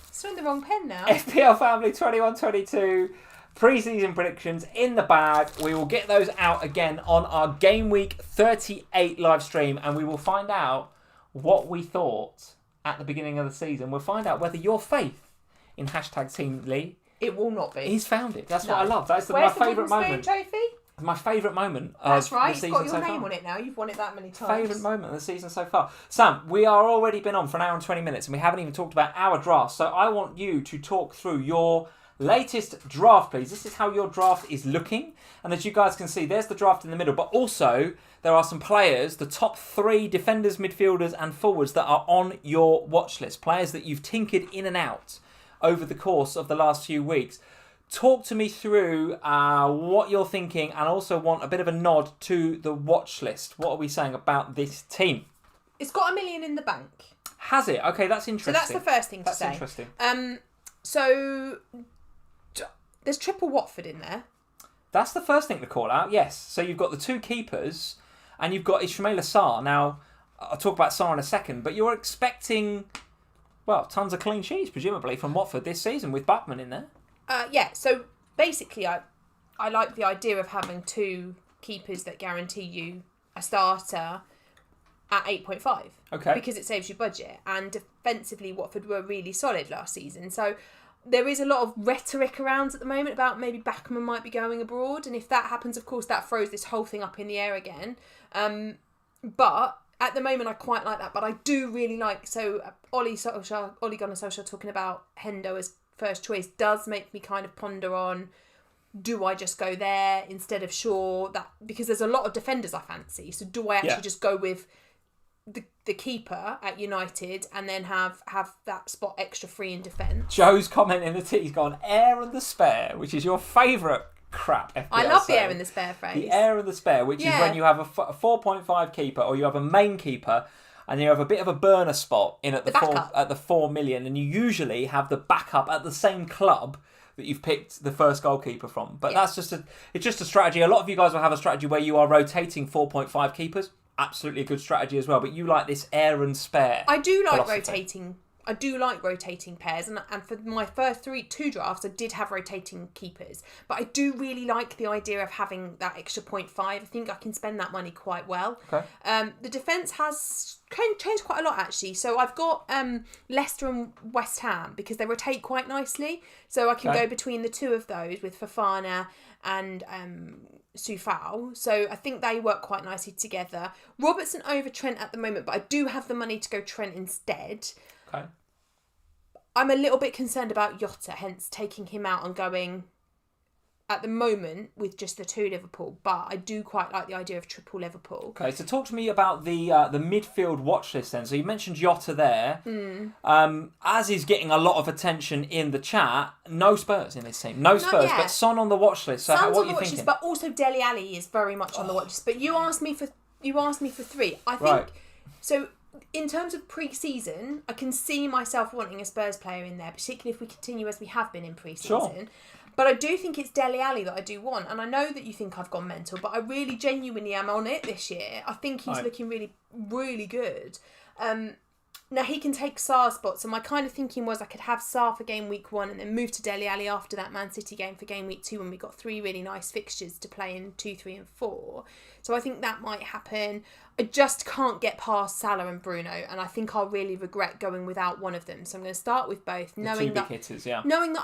It's on the wrong pen now. FPL Family 21-22 pre-season predictions in the bag. We will get those out again on our Game Week 38 live stream and we will find out what we thought at the beginning of the season. We'll find out whether your faith in #TeamLee... It will not be. He's found it. That's what I love. That's my favourite moment. Trophy? My favourite moment That's of right, the season it's got your so name far. on it now. You've won it that many times. Favourite moment of the season so far. Sam, we are already been on for an hour and 20 minutes and we haven't even talked about our draft. So I want you to talk through your latest draft, please. This is how your draft is looking. And as you guys can see, there's the draft in the middle. But also, there are some players, the top 3 defenders, midfielders and forwards that are on your watch list. Players that you've tinkered in and out over the course of the last few weeks. Talk to me through what you're thinking and also want a bit of a nod to the watch list. What are we saying about this team? It's got $1 million in the bank. Has it? Okay, that's interesting. So that's the first thing to say. That's interesting. So there's triple Watford in there. That's the first thing to call out, yes. So you've got the 2 keepers and you've got Ismaila Sarr. Now, I'll talk about Sarr in a second, but you're expecting, well, tons of clean sheets, presumably, from Watford this season with Buckman in there. Yeah, so basically I like the idea of having 2 keepers that guarantee you a starter at 8.5. Okay. Because it saves you budget. And defensively, Watford were really solid last season. So there is a lot of rhetoric around at the moment about maybe Bachmann might be going abroad. And if that happens, of course, that throws this whole thing up in the air again. But at the moment, I quite like that. But I do really like... So Ole Gunnar Solskjaer talking about Hendo as first choice does make me kind of ponder on, do I just go there instead of Shaw? That because there's a lot of defenders I fancy. So do I actually just go with the keeper at United and then have that spot extra free in defence? Joe's comment in the T, he's gone air and the spare, which is your favourite crap FPL I love the air and the spare phrase. The air and the spare, which is when you have a 4.5 keeper or you have a main keeper and you have a bit of a burner spot in at the 4 million, and you usually have the backup at the same club that you've picked the first goalkeeper from. But that's just it's just a strategy. A lot of you guys will have a strategy where you are rotating 4.5 keepers. Absolutely a good strategy as well. But you like this air and spare. I do like philosophy. rotating. I do like rotating pairs, and for my first 2 drafts, I did have rotating keepers. But I do really like the idea of having that extra 0.5. I think I can spend that money quite well. Okay. The defence has changed quite a lot, actually. So I've got Leicester and West Ham, because they rotate quite nicely. So I can go between the 2 of those with Fofana and Soufal. So I think they work quite nicely together. Robertson over Trent at the moment, but I do have the money to go Trent instead. Okay. I'm a little bit concerned about Jota, hence taking him out and going at the moment with just the 2 Liverpool. But I do quite like the idea of triple Liverpool. Okay, so talk to me about the midfield watch list then. So you mentioned Jota there. As is getting a lot of attention in the chat, no Spurs in this team. No Spurs, but Son on the watch list. So what are you thinking? But also Dele Alli is very much on the watch list. But you asked me for 3. I think so. In terms of pre-season, I can see myself wanting a Spurs player in there, particularly if we continue as we have been in pre-season. Sure. But I do think it's Dele Alli that I do want. And I know that you think I've gone mental, but I really genuinely am on it this year. I think he's looking really, really good. Now, he can take Sarr's spot. So my kind of thinking was I could have Sarr for game week 1 and then move to Dele Alli after that Man City game for game week 2 when we got 3 really nice fixtures to play in 2, 3 and 4. So I think that might happen. I just can't get past Salah and Bruno, and I think I'll really regret going without one of them. So I'm going to start with both, knowing that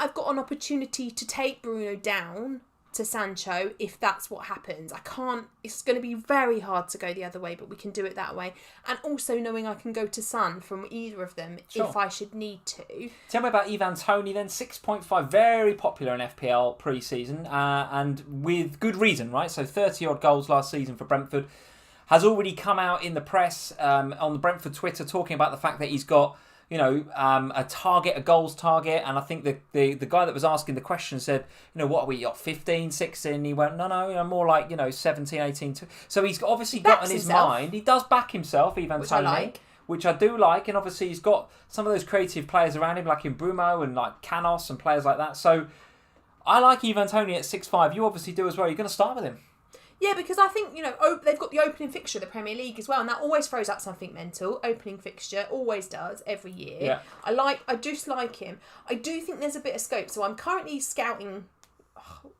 I've got an opportunity to take Bruno down to Sancho if that's what happens. It's going to be very hard to go the other way, but we can do it that way. And also knowing I can go to Son from either of them if I should need to. Tell me about Ivan Toney then, 6.5, very popular in FPL pre-season, and with good reason, right? So 30 odd goals last season for Brentford. has already come out in the press on the Brentford Twitter talking about the fact that he's got, a target, a goals target. And I think the guy that was asking the question said, what are we, 15, 16? He went, no, more like, 17, 18. So he's obviously got in his mind, he does back himself, Ivan Toney. Which I do like, and obviously he's got some of those creative players around him, like in Bruno and like Canos and players like that. So I like Ivan Toney at 6'5". You obviously do as well. You're going to start with him. Yeah, because I think, they've got the opening fixture of the Premier League as well, and that always throws up something mental. Opening fixture always does every year. Yeah. I just like him. I do think there's a bit of scope. So I'm currently scouting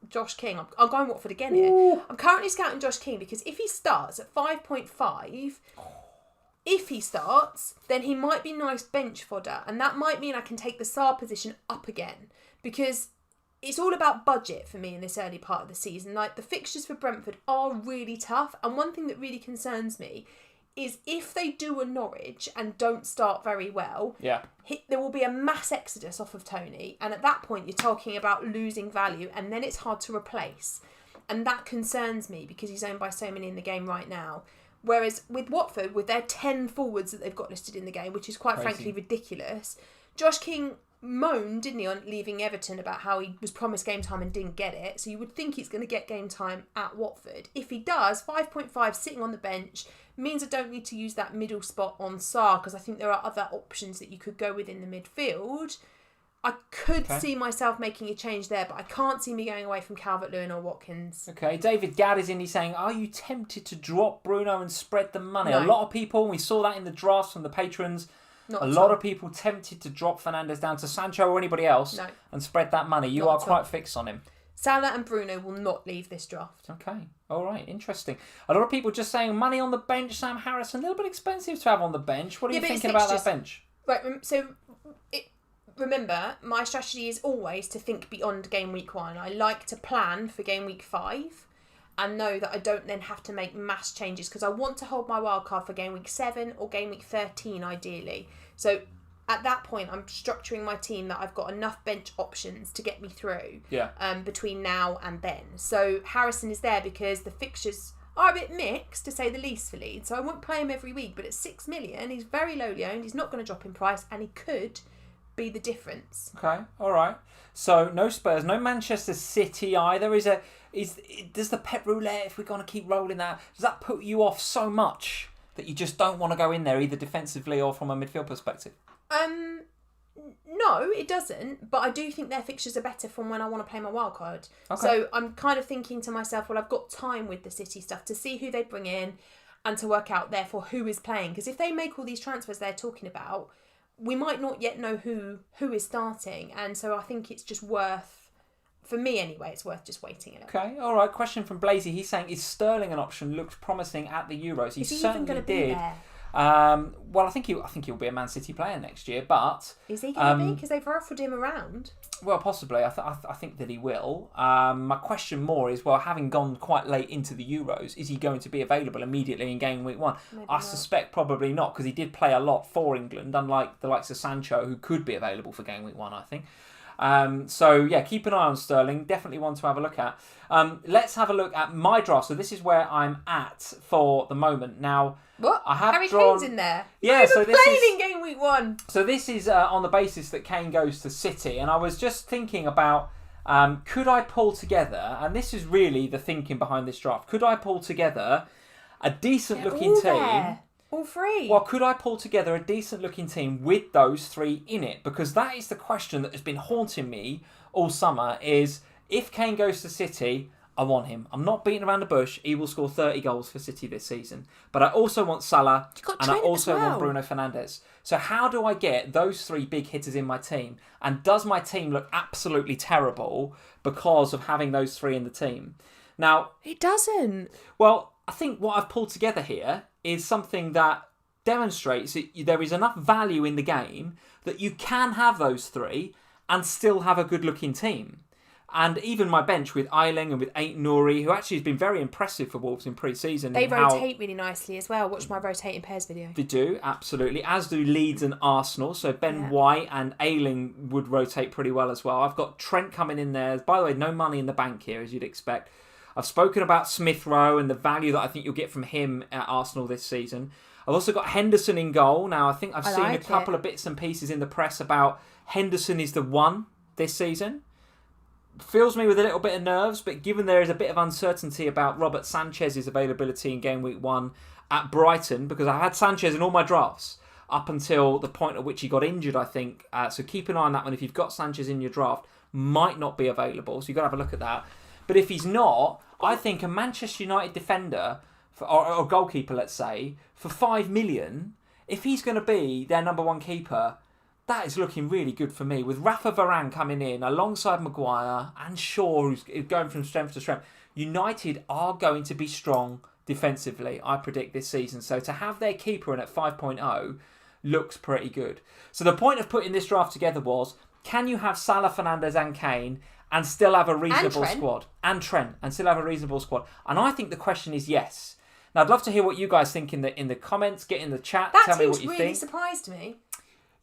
Josh King. I'm going Watford again here. Ooh. I'm currently scouting Josh King because if he starts at 5.5. If he starts, then he might be nice bench fodder, and that might mean I can take the Sarr position up again, because it's all about budget for me in this early part of the season. Like, the fixtures for Brentford are really tough, and one thing that really concerns me is if they do a Norwich and don't start very well, there will be a mass exodus off of Toney, and at that point you're talking about losing value, and then it's hard to replace, and that concerns me because he's owned by so many in the game right now. Whereas with Watford, with their 10 forwards that they've got listed in the game, which is quite frankly ridiculous, Josh King moaned, didn't he, on leaving Everton about how he was promised game time and didn't get it. So you would think he's going to get game time at Watford. If he does, 5.5 sitting on the bench means I don't need to use that middle spot on Sarr, because I think there are other options that you could go with in the midfield. I could see myself making a change there, but I can't see me going away from Calvert-Lewin or Watkins. Okay, David Gadd is in. He's saying, are you tempted to drop Bruno and spread the money? No. A lot of people, we saw that in the drafts from the patrons, a lot of people tempted to drop Fernandes down to Sancho or anybody else and spread that money. You are quite fixed on him. Salah and Bruno will not leave this draft. Okay, all right, interesting. A lot of people just saying money on the bench, Sam Harrison, a little bit expensive to have on the bench. What are you thinking about that bench? Right, so... Remember, my strategy is always to think beyond game week 1. I like to plan for game week 5 and know that I don't then have to make mass changes, because I want to hold my wildcard for game week 7 or game week 13 ideally. So at that point, I'm structuring my team that I've got enough bench options to get me through between now and then. So Harrison is there because the fixtures are a bit mixed, to say the least, for Leeds. So I won't play him every week, but at 6 million, he's very lowly owned. He's not going to drop in price, and he could be the difference. Okay, all right. So no Spurs, no Manchester City either. Does the pet roulette, if we're going to keep rolling that, does that put you off so much that you just don't want to go in there either defensively or from a midfield perspective? No, it doesn't. But I do think their fixtures are better from when I want to play my wild card. Okay. So I'm kind of thinking to myself, well, I've got time with the City stuff to see who they bring in and to work out therefore who is playing. Because if they make all these transfers they're talking about, we might not yet know who is starting, and so I think it's just worth, for me anyway, it's worth just waiting a little. Okay, all right. Question from Blazy. He's saying, is Sterling an option? Looked promising at the Euros. Is he even going to be there? Well, I think he'll be a Man City player next year, but is he going to be? Because they've offered him around. Well, possibly. I think that he will. My question more is, well, having gone quite late into the Euros, is he going to be available immediately in game week 1? Maybe I not. suspect probably not, because he did play a lot for England, unlike the likes of Sancho, who could be available for game week 1, I think. So yeah, keep an eye on Sterling. Definitely one to have a look at. Let's have a look at my draft. So this is where I'm at for the moment. Now, what? I have Harry drawn... Kane's in there. Yeah, so this playing is in game week 1. So this is on the basis that Kane goes to City, and I was just thinking about could I pull together, and this is really the thinking behind this draft. Could I pull together a decent looking team? There. All 3. Well, could I pull together a decent looking team with those 3 in it? Because that is the question that has been haunting me all summer, is if Kane goes to City, I want him. I'm not beating around the bush. He will score 30 goals for City this season. But I also want Salah, and I also want Bruno Fernandes. So how do I get those 3 big hitters in my team? And does my team look absolutely terrible because of having those 3 in the team? Now, it doesn't. Well, I think what I've pulled together here is something that demonstrates that there is enough value in the game that you can have those 3 and still have a good-looking team. And even my bench with Eiling and with Ait Nouri, who actually has been very impressive for Wolves in pre-season. They rotate really nicely as well. Watch my rotating pairs video. They do, absolutely. As do Leeds and Arsenal. So Ben White and Eiling would rotate pretty well as well. I've got Trent coming in there. By the way, no money in the bank here, as you'd expect. I've spoken about Smith Rowe and the value that I think you'll get from him at Arsenal this season. I've also got Henderson in goal. Now, I think I've seen a couple of bits and pieces in the press about Henderson is the one this season. Fills me with a little bit of nerves, but given there is a bit of uncertainty about Robert Sanchez's availability in game week 1 at Brighton, because I had Sanchez in all my drafts up until the point at which he got injured, I think. So keep an eye on that one. If you've got Sanchez in your draft, might not be available. So you've got to have a look at that. But if he's not, I think a Manchester United defender, or goalkeeper, let's say, for 5 million, if he's going to be their number one keeper, that is looking really good for me. With Rafa Varane coming in alongside Maguire and Shaw, who's going from strength to strength, United are going to be strong defensively, I predict, this season. So to have their keeper in at 5.0 looks pretty good. So the point of putting this draft together was, can you have Salah, Fernandes and Kane and still have a reasonable squad? And Trent, and still have a reasonable squad? And I think the question is yes. Now, I'd love to hear what you guys think in the comments. Get in the chat. Tell me what you think. That really surprised me.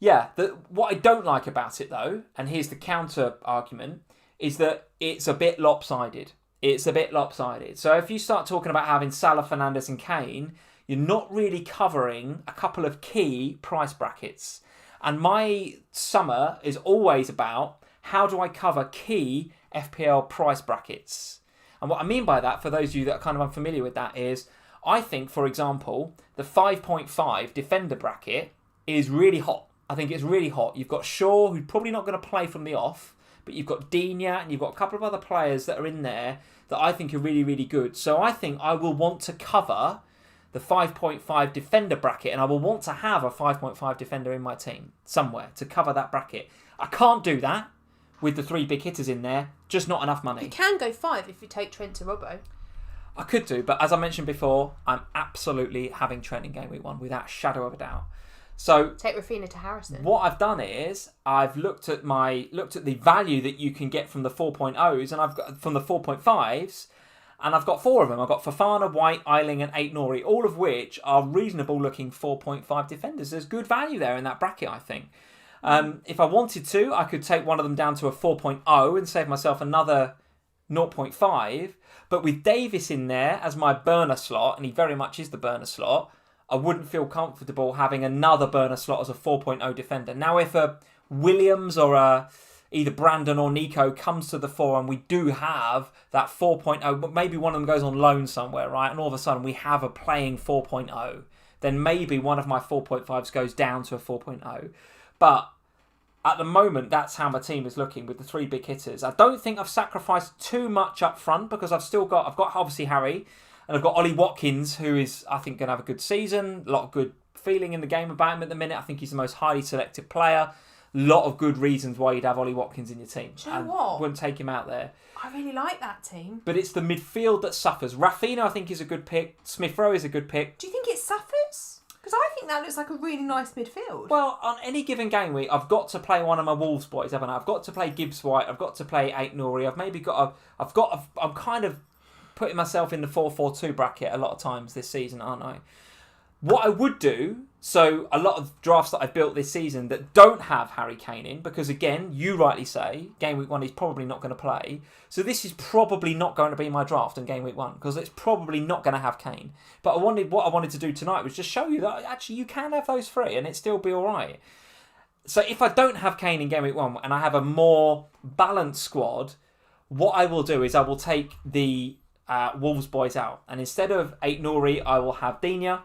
Yeah. What I don't like about it, though, and here's the counter argument, is that it's a bit lopsided. It's a bit lopsided. So if you start talking about having Salah, Fernandes and Kane, you're not really covering a couple of key price brackets. And my summer is always about how do I cover key FPL price brackets. And what I mean by that, for those of you that are kind of unfamiliar with that, is I think, for example, the 5.5 defender bracket is really hot. I think it's really hot. You've got Shaw, who's probably not going to play from the off, but you've got Digne and you've got a couple of other players that are in there that I think are really, really good. So I think I will want to cover the 5.5 defender bracket, and I will want to have a 5.5 defender in my team somewhere to cover that bracket. I can't do that with the 3 big hitters in there. Just not enough money. You can go 5 if you take Trent to Robbo. I could do, but as I mentioned before, I'm absolutely having Trent in game week 1 without a shadow of a doubt. So take Rafinha to Harrison. What I've done is I've looked at the value that you can get from the 4.0s and I've got from the 4.5s, and I've got 4 of them. I've got Fofana, White, Ayling and Aït-Nouri, all of which are reasonable looking 4.5 defenders. There's good value there in that bracket, I think. If I wanted to, I could take one of them down to a 4.0 and save myself another 0.5. But with Davis in there as my burner slot, and he very much is the burner slot, I wouldn't feel comfortable having another burner slot as a 4.0 defender. Now, if a Williams or either Brandon or Nico comes to the fore and we do have that 4.0, but maybe one of them goes on loan somewhere, right? And all of a sudden we have a playing 4.0, then maybe one of my 4.5s goes down to a 4.0. But at the moment, that's how my team is looking with the 3 big hitters. I don't think I've sacrificed too much up front because I've got obviously Harry, and I've got Ollie Watkins, who is, I think, going to have a good season. A lot of good feeling in the game about him at the minute. I think he's the most highly selected player. A lot of good reasons why you'd have Ollie Watkins in your team. Do you know what? Wouldn't take him out there. I really like that team. But it's the midfield that suffers. Rafinha, I think, is a good pick. Smith Rowe is a good pick. Do you think it suffers? Because I think that looks like a really nice midfield. Well, on any given game week, I've got to play one of my Wolves boys, haven't I? I've got to play Gibbs White. I've got to play Aït-Nouri. I'm kind of putting myself in the 4-4-2 bracket a lot of times this season, aren't I? What I would do, so a lot of drafts that I've built this season that don't have Harry Kane in, because again, you rightly say, game week 1 he's probably not going to play. So this is probably not going to be my draft in game week 1, because it's probably not going to have Kane. But what I wanted to do tonight was just show you that actually you can have those 3 and it still be all right. So if I don't have Kane in game week 1 and I have a more balanced squad, what I will do is I will take the Wolves boys out. And instead of Aït-Nouri, I will have Digne.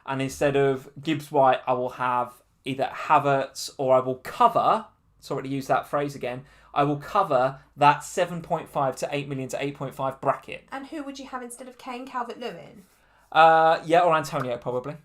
And instead of Gibbs White, I will have either Havertz or I will cover, sorry to use that phrase again, I will cover that 7.5 to 8 million to 8.5 bracket. And who would you have instead of Kane? Calvert-Lewin? Yeah, or Antonio probably.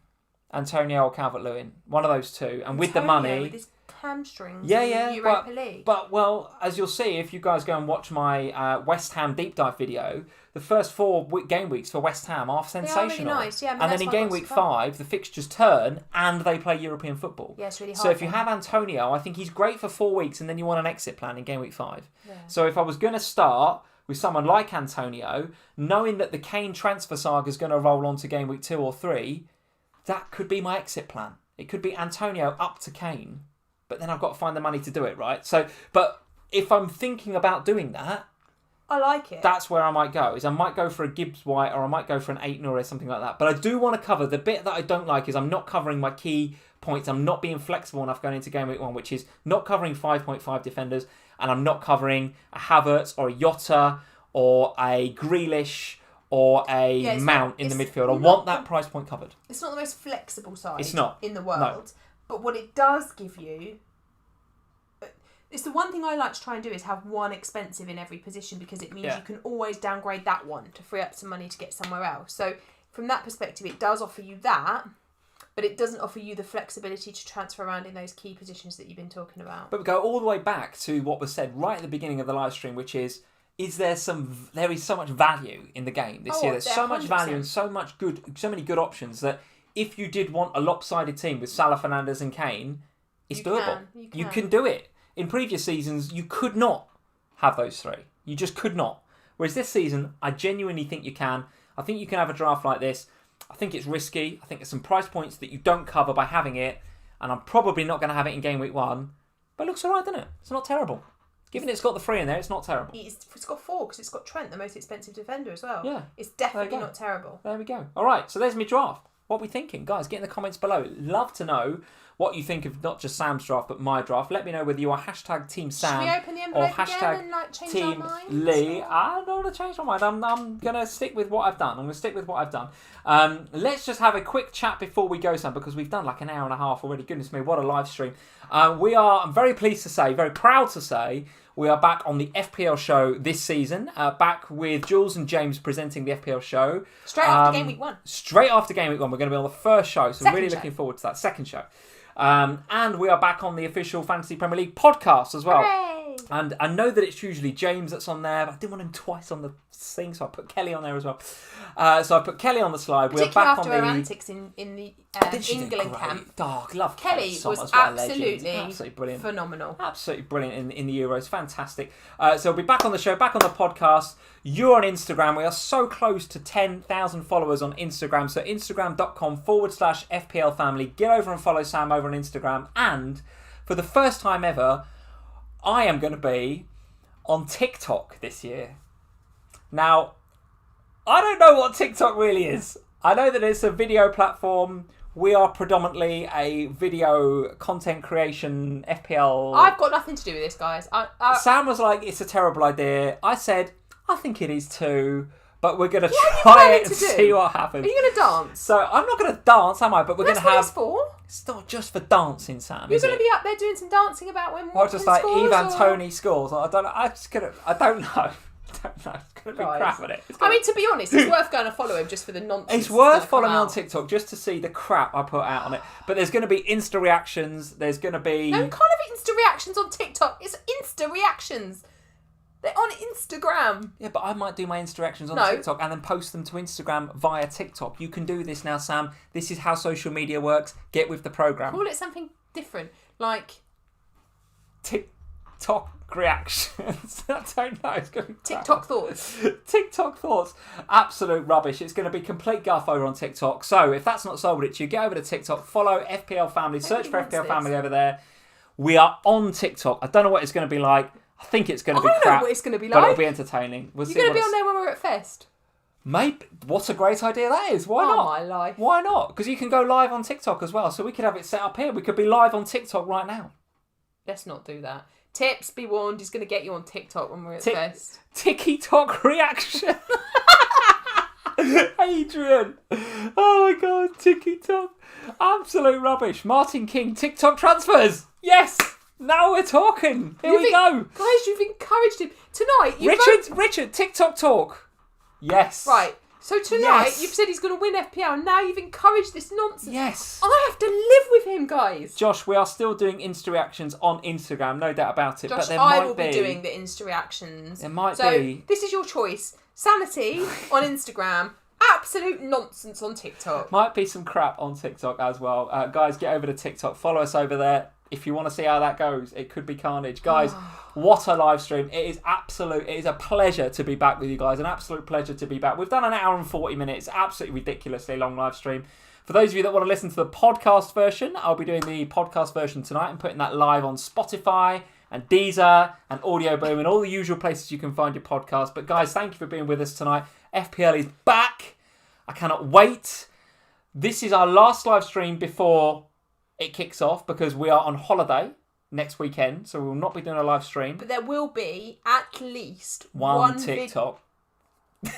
Antonio or Calvert-Lewin. One of those two. And with the money... with his hamstrings yeah, Europa League. But, well, as you'll see, if you guys go and watch my West Ham deep dive video, the first 4 game weeks for West Ham are sensational. They are really nice, yeah. And then in game week 5, the fixtures turn and they play European football. Yeah, it's really hard. So if you have Antonio, I think he's great for 4 weeks and then you want an exit plan in game week 5. Yeah. So if I was going to start with someone like Antonio, knowing that the Kane transfer saga is going to roll on to game week 2 or 3, that could be my exit plan. It could be Antonio up to Kane, but then I've got to find the money to do it, right? So, but if I'm thinking about doing that, I like it. That's where I might go. Is I might go for a Gibbs White or I might go for an 8 or something like that. But I do want to cover the bit that I don't like is I'm not covering my key points. I'm not being flexible enough going into game week 1, which is not covering 5.5 defenders, and I'm not covering a Havertz or a Jota or a Grealish or a Mount in the midfield. I want that price point covered. It's not the most flexible side in the world. No. But what it does give you... It's the one thing I like to try and do is have one expensive in every position, because it means you can always downgrade that one to free up some money to get somewhere else. So from that perspective, it does offer you that, but it doesn't offer you the flexibility to transfer around in those key positions that you've been talking about. But we go all the way back to what was said right at the beginning of the live stream, which is there is so much value in the game this year. There's so much value and so many good options that if you did want a lopsided team with Salah, Fernandes and Kane, it's doable. You can do it. In previous seasons, you could not have those three. You just could not. Whereas this season, I genuinely think you can. I think you can have a draft like this. I think it's risky. I think there's some price points that you don't cover by having it. And I'm probably not going to have it in game week 1. But it looks all right, doesn't it? It's not terrible. Given it's got the 3 in there, it's not terrible. It's got 4 because it's got Trent, the most expensive defender as well. Yeah. It's definitely not terrible. There we go. All right, so there's my draft. What are we thinking? Guys, get in the comments below. Love to know what you think of not just Sam's draft, but my draft. Let me know whether you are hashtag Team Sam Should we open the or envelope hashtag again and change Team our minds? Lee. I don't want to change my mind. I'm going to stick with what I've done. Let's just have a quick chat before we go, Sam, because we've done like an hour and a half already. Goodness me, what a live stream. I'm very pleased to say, very proud to say, we are back on the FPL show this season. Back with Jules and James presenting the FPL show. Straight after game week 1. Straight after game week 1. We're going to be on the first show, so really looking forward to that. Second show. And we are back on the official Fantasy Premier League podcast as well. Hooray! And I know that it's usually James that's on there, but I didn't want him twice on the thing, so I put Kelly on there as well. So I put Kelly on the slide. We're back on the antics in the England camp. Oh, love Kelly was absolutely brilliant, phenomenal, absolutely brilliant in the Euros. Fantastic. So we'll be back on the show, back on the podcast. You're on Instagram. We are so close to 10,000 followers on Instagram. So Instagram.com/FPL Family. Get over and follow Sam over on Instagram. And for the first time ever, I am going to be on TikTok this year. Now, I don't know what TikTok really is. I know that it's a video platform. We are predominantly a video content creation FPL. I've got nothing to do with this, guys. Sam was like, it's a terrible idea. I said, I think it is too. But we're going to try it and see what happens. Are you going to dance? So I'm not going to dance, am I? But we're going to have... That's what it's for. It's not just for dancing, Sam. You're going to be up there doing some dancing about when... Or just like Ivan Toney scores. I don't know. I don't know. It's going to be crap at it. I mean, to be honest, it's worth going to follow him just for the nonsense. It's worth following me on TikTok just to see the crap I put out on it. But there's going to be Insta reactions. There's going to be... No, you can't have Insta reactions on TikTok. It's Insta reactions. They're on Instagram. Yeah, but I might do my Insta reactions on TikTok and then post them to Instagram via TikTok. You can do this now, Sam. This is how social media works. Get with the program. Call it something different, like... TikTok reactions. I don't know. It's going to be TikTok thoughts. TikTok thoughts. Absolute rubbish. It's going to be complete guff over on TikTok. So if that's not sold it to you, get over to TikTok. Follow FPL Family. Search for FPL Family over there. We are on TikTok. I don't know what it's going to be like. I think it's going to be crap. I don't know what it's going to be like. But it'll be entertaining. You're going to be on there when we're at Fest? Maybe. What a great idea that is. Why not? Oh, my life. Why not? Because you can go live on TikTok as well. So we could have it set up here. We could be live on TikTok right now. Let's not do that. Tips, be warned, he's going to get you on TikTok when we're at Fest. TikTok reaction. Adrian. Oh, my God. TikTok. Absolute rubbish. Martin King. TikTok transfers. Yes. Now we're talking. Here we go. Guys, you've encouraged him. Tonight, Richard, TikTok talk. Yes. Right. So tonight, you've said he's going to win FPL, and now you've encouraged this nonsense. Yes. I have to live with him, guys. Josh, we are still doing Insta reactions on Instagram, no doubt about it. Josh, but I will be doing the Insta reactions. There might be. So this is your choice. Sanity on Instagram. Absolute nonsense on TikTok. Might be some crap on TikTok as well. Guys, get over to TikTok. Follow us over there. If you want to see how that goes, it could be carnage. Guys, what a live stream. It is a pleasure to be back with you guys. An absolute pleasure to be back. We've done an hour and 40 minutes. Absolutely ridiculously long live stream. For those of you that want to listen to the podcast version, I'll be doing the podcast version tonight and putting that live on Spotify and Deezer and Audio Boom and all the usual places you can find your podcast. But guys, thank you for being with us tonight. FPL is back. I cannot wait. This is our last live stream before it kicks off because we are on holiday next weekend, so we will not be doing a live stream. But there will be at least one TikTok.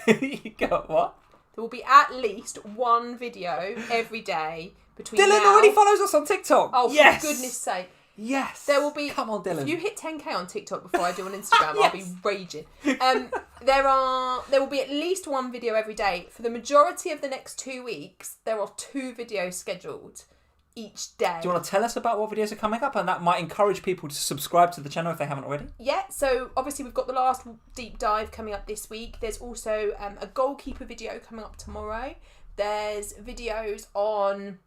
You got what? There will be at least one video every day between Dylan now... already follows us on TikTok. Oh, yes! for goodness sake. Yes. There will be... Come on, Dylan. If you hit 10k on TikTok before I do on Instagram, Yes. I'll be raging. There will be at least one video every day. For the majority of the next 2 weeks, there are 2 videos scheduled each day. Do you want to tell us about what videos are coming up? And that might encourage people to subscribe to the channel if they haven't already. Yeah, so obviously we've got the last deep dive coming up this week. There's also a goalkeeper video coming up tomorrow. There's videos on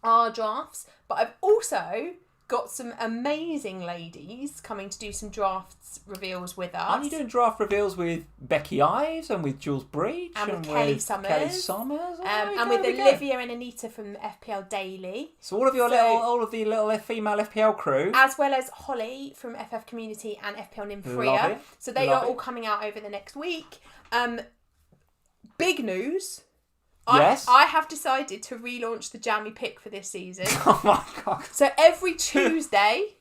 our drafts. But I've also got some amazing ladies coming to do some drafts reveals with us. Aren't you doing draft reveals with Becky Ives and with Jules Breach? And with Kelly Summers. And with Olivia and Anita from FPL Daily. So all of the little female FPL crew. As well as Holly from FF Community and FPL Nymphoria. So they are all coming out over the next week. Big news. Yes. I have decided to relaunch the Jammy Pick for this season. Oh my God. So every Tuesday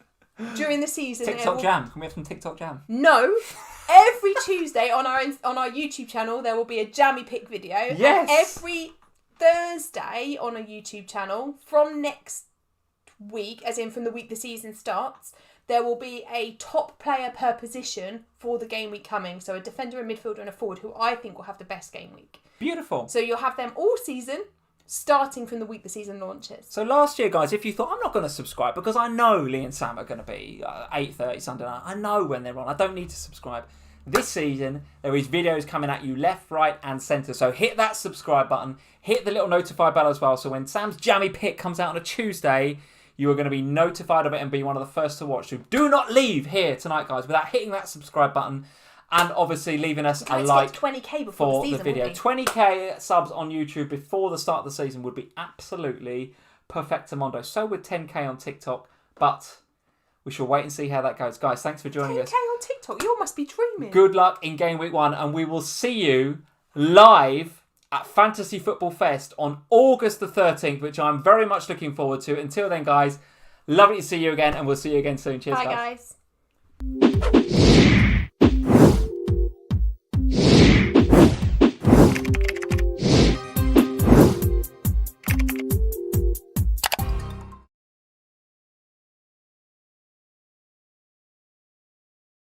during the season... TikTok Jam. Can we have some TikTok Jam? No. Every Tuesday on our YouTube channel, there will be a Jammy Pick video. Yes. And every Thursday on a YouTube channel from next week, as in from the week the season starts, there will be a top player per position for the game week coming. So a defender, a midfielder and a forward who I think will have the best game week. Beautiful. So you'll have them all season, starting from the week the season launches. So last year, guys, if you thought, I'm not going to subscribe because I know Lee and Sam are going to be 8:30 Sunday night. I know when they're on. I don't need to subscribe. This season, there is videos coming at you left, right and centre. So hit that subscribe button. Hit the little notify bell as well. So when Sam's Jammy Pick comes out on a Tuesday, you are going to be notified of it and be one of the first to watch. So do not leave here tonight, guys, without hitting that subscribe button. And obviously leaving us a like 20k before for the season, video. 20k subs on YouTube before the start of the season would be absolutely perfectamondo. So would 10k on TikTok, but we shall wait and see how that goes. Guys, thanks for joining us. 10k on TikTok? You all must be dreaming. Good luck in game week 1, and we will see you live at Fantasy Football Fest on August the 13th, which I'm very much looking forward to. Until then, guys, lovely to see you again, and we'll see you again soon. Cheers, Bye, guys.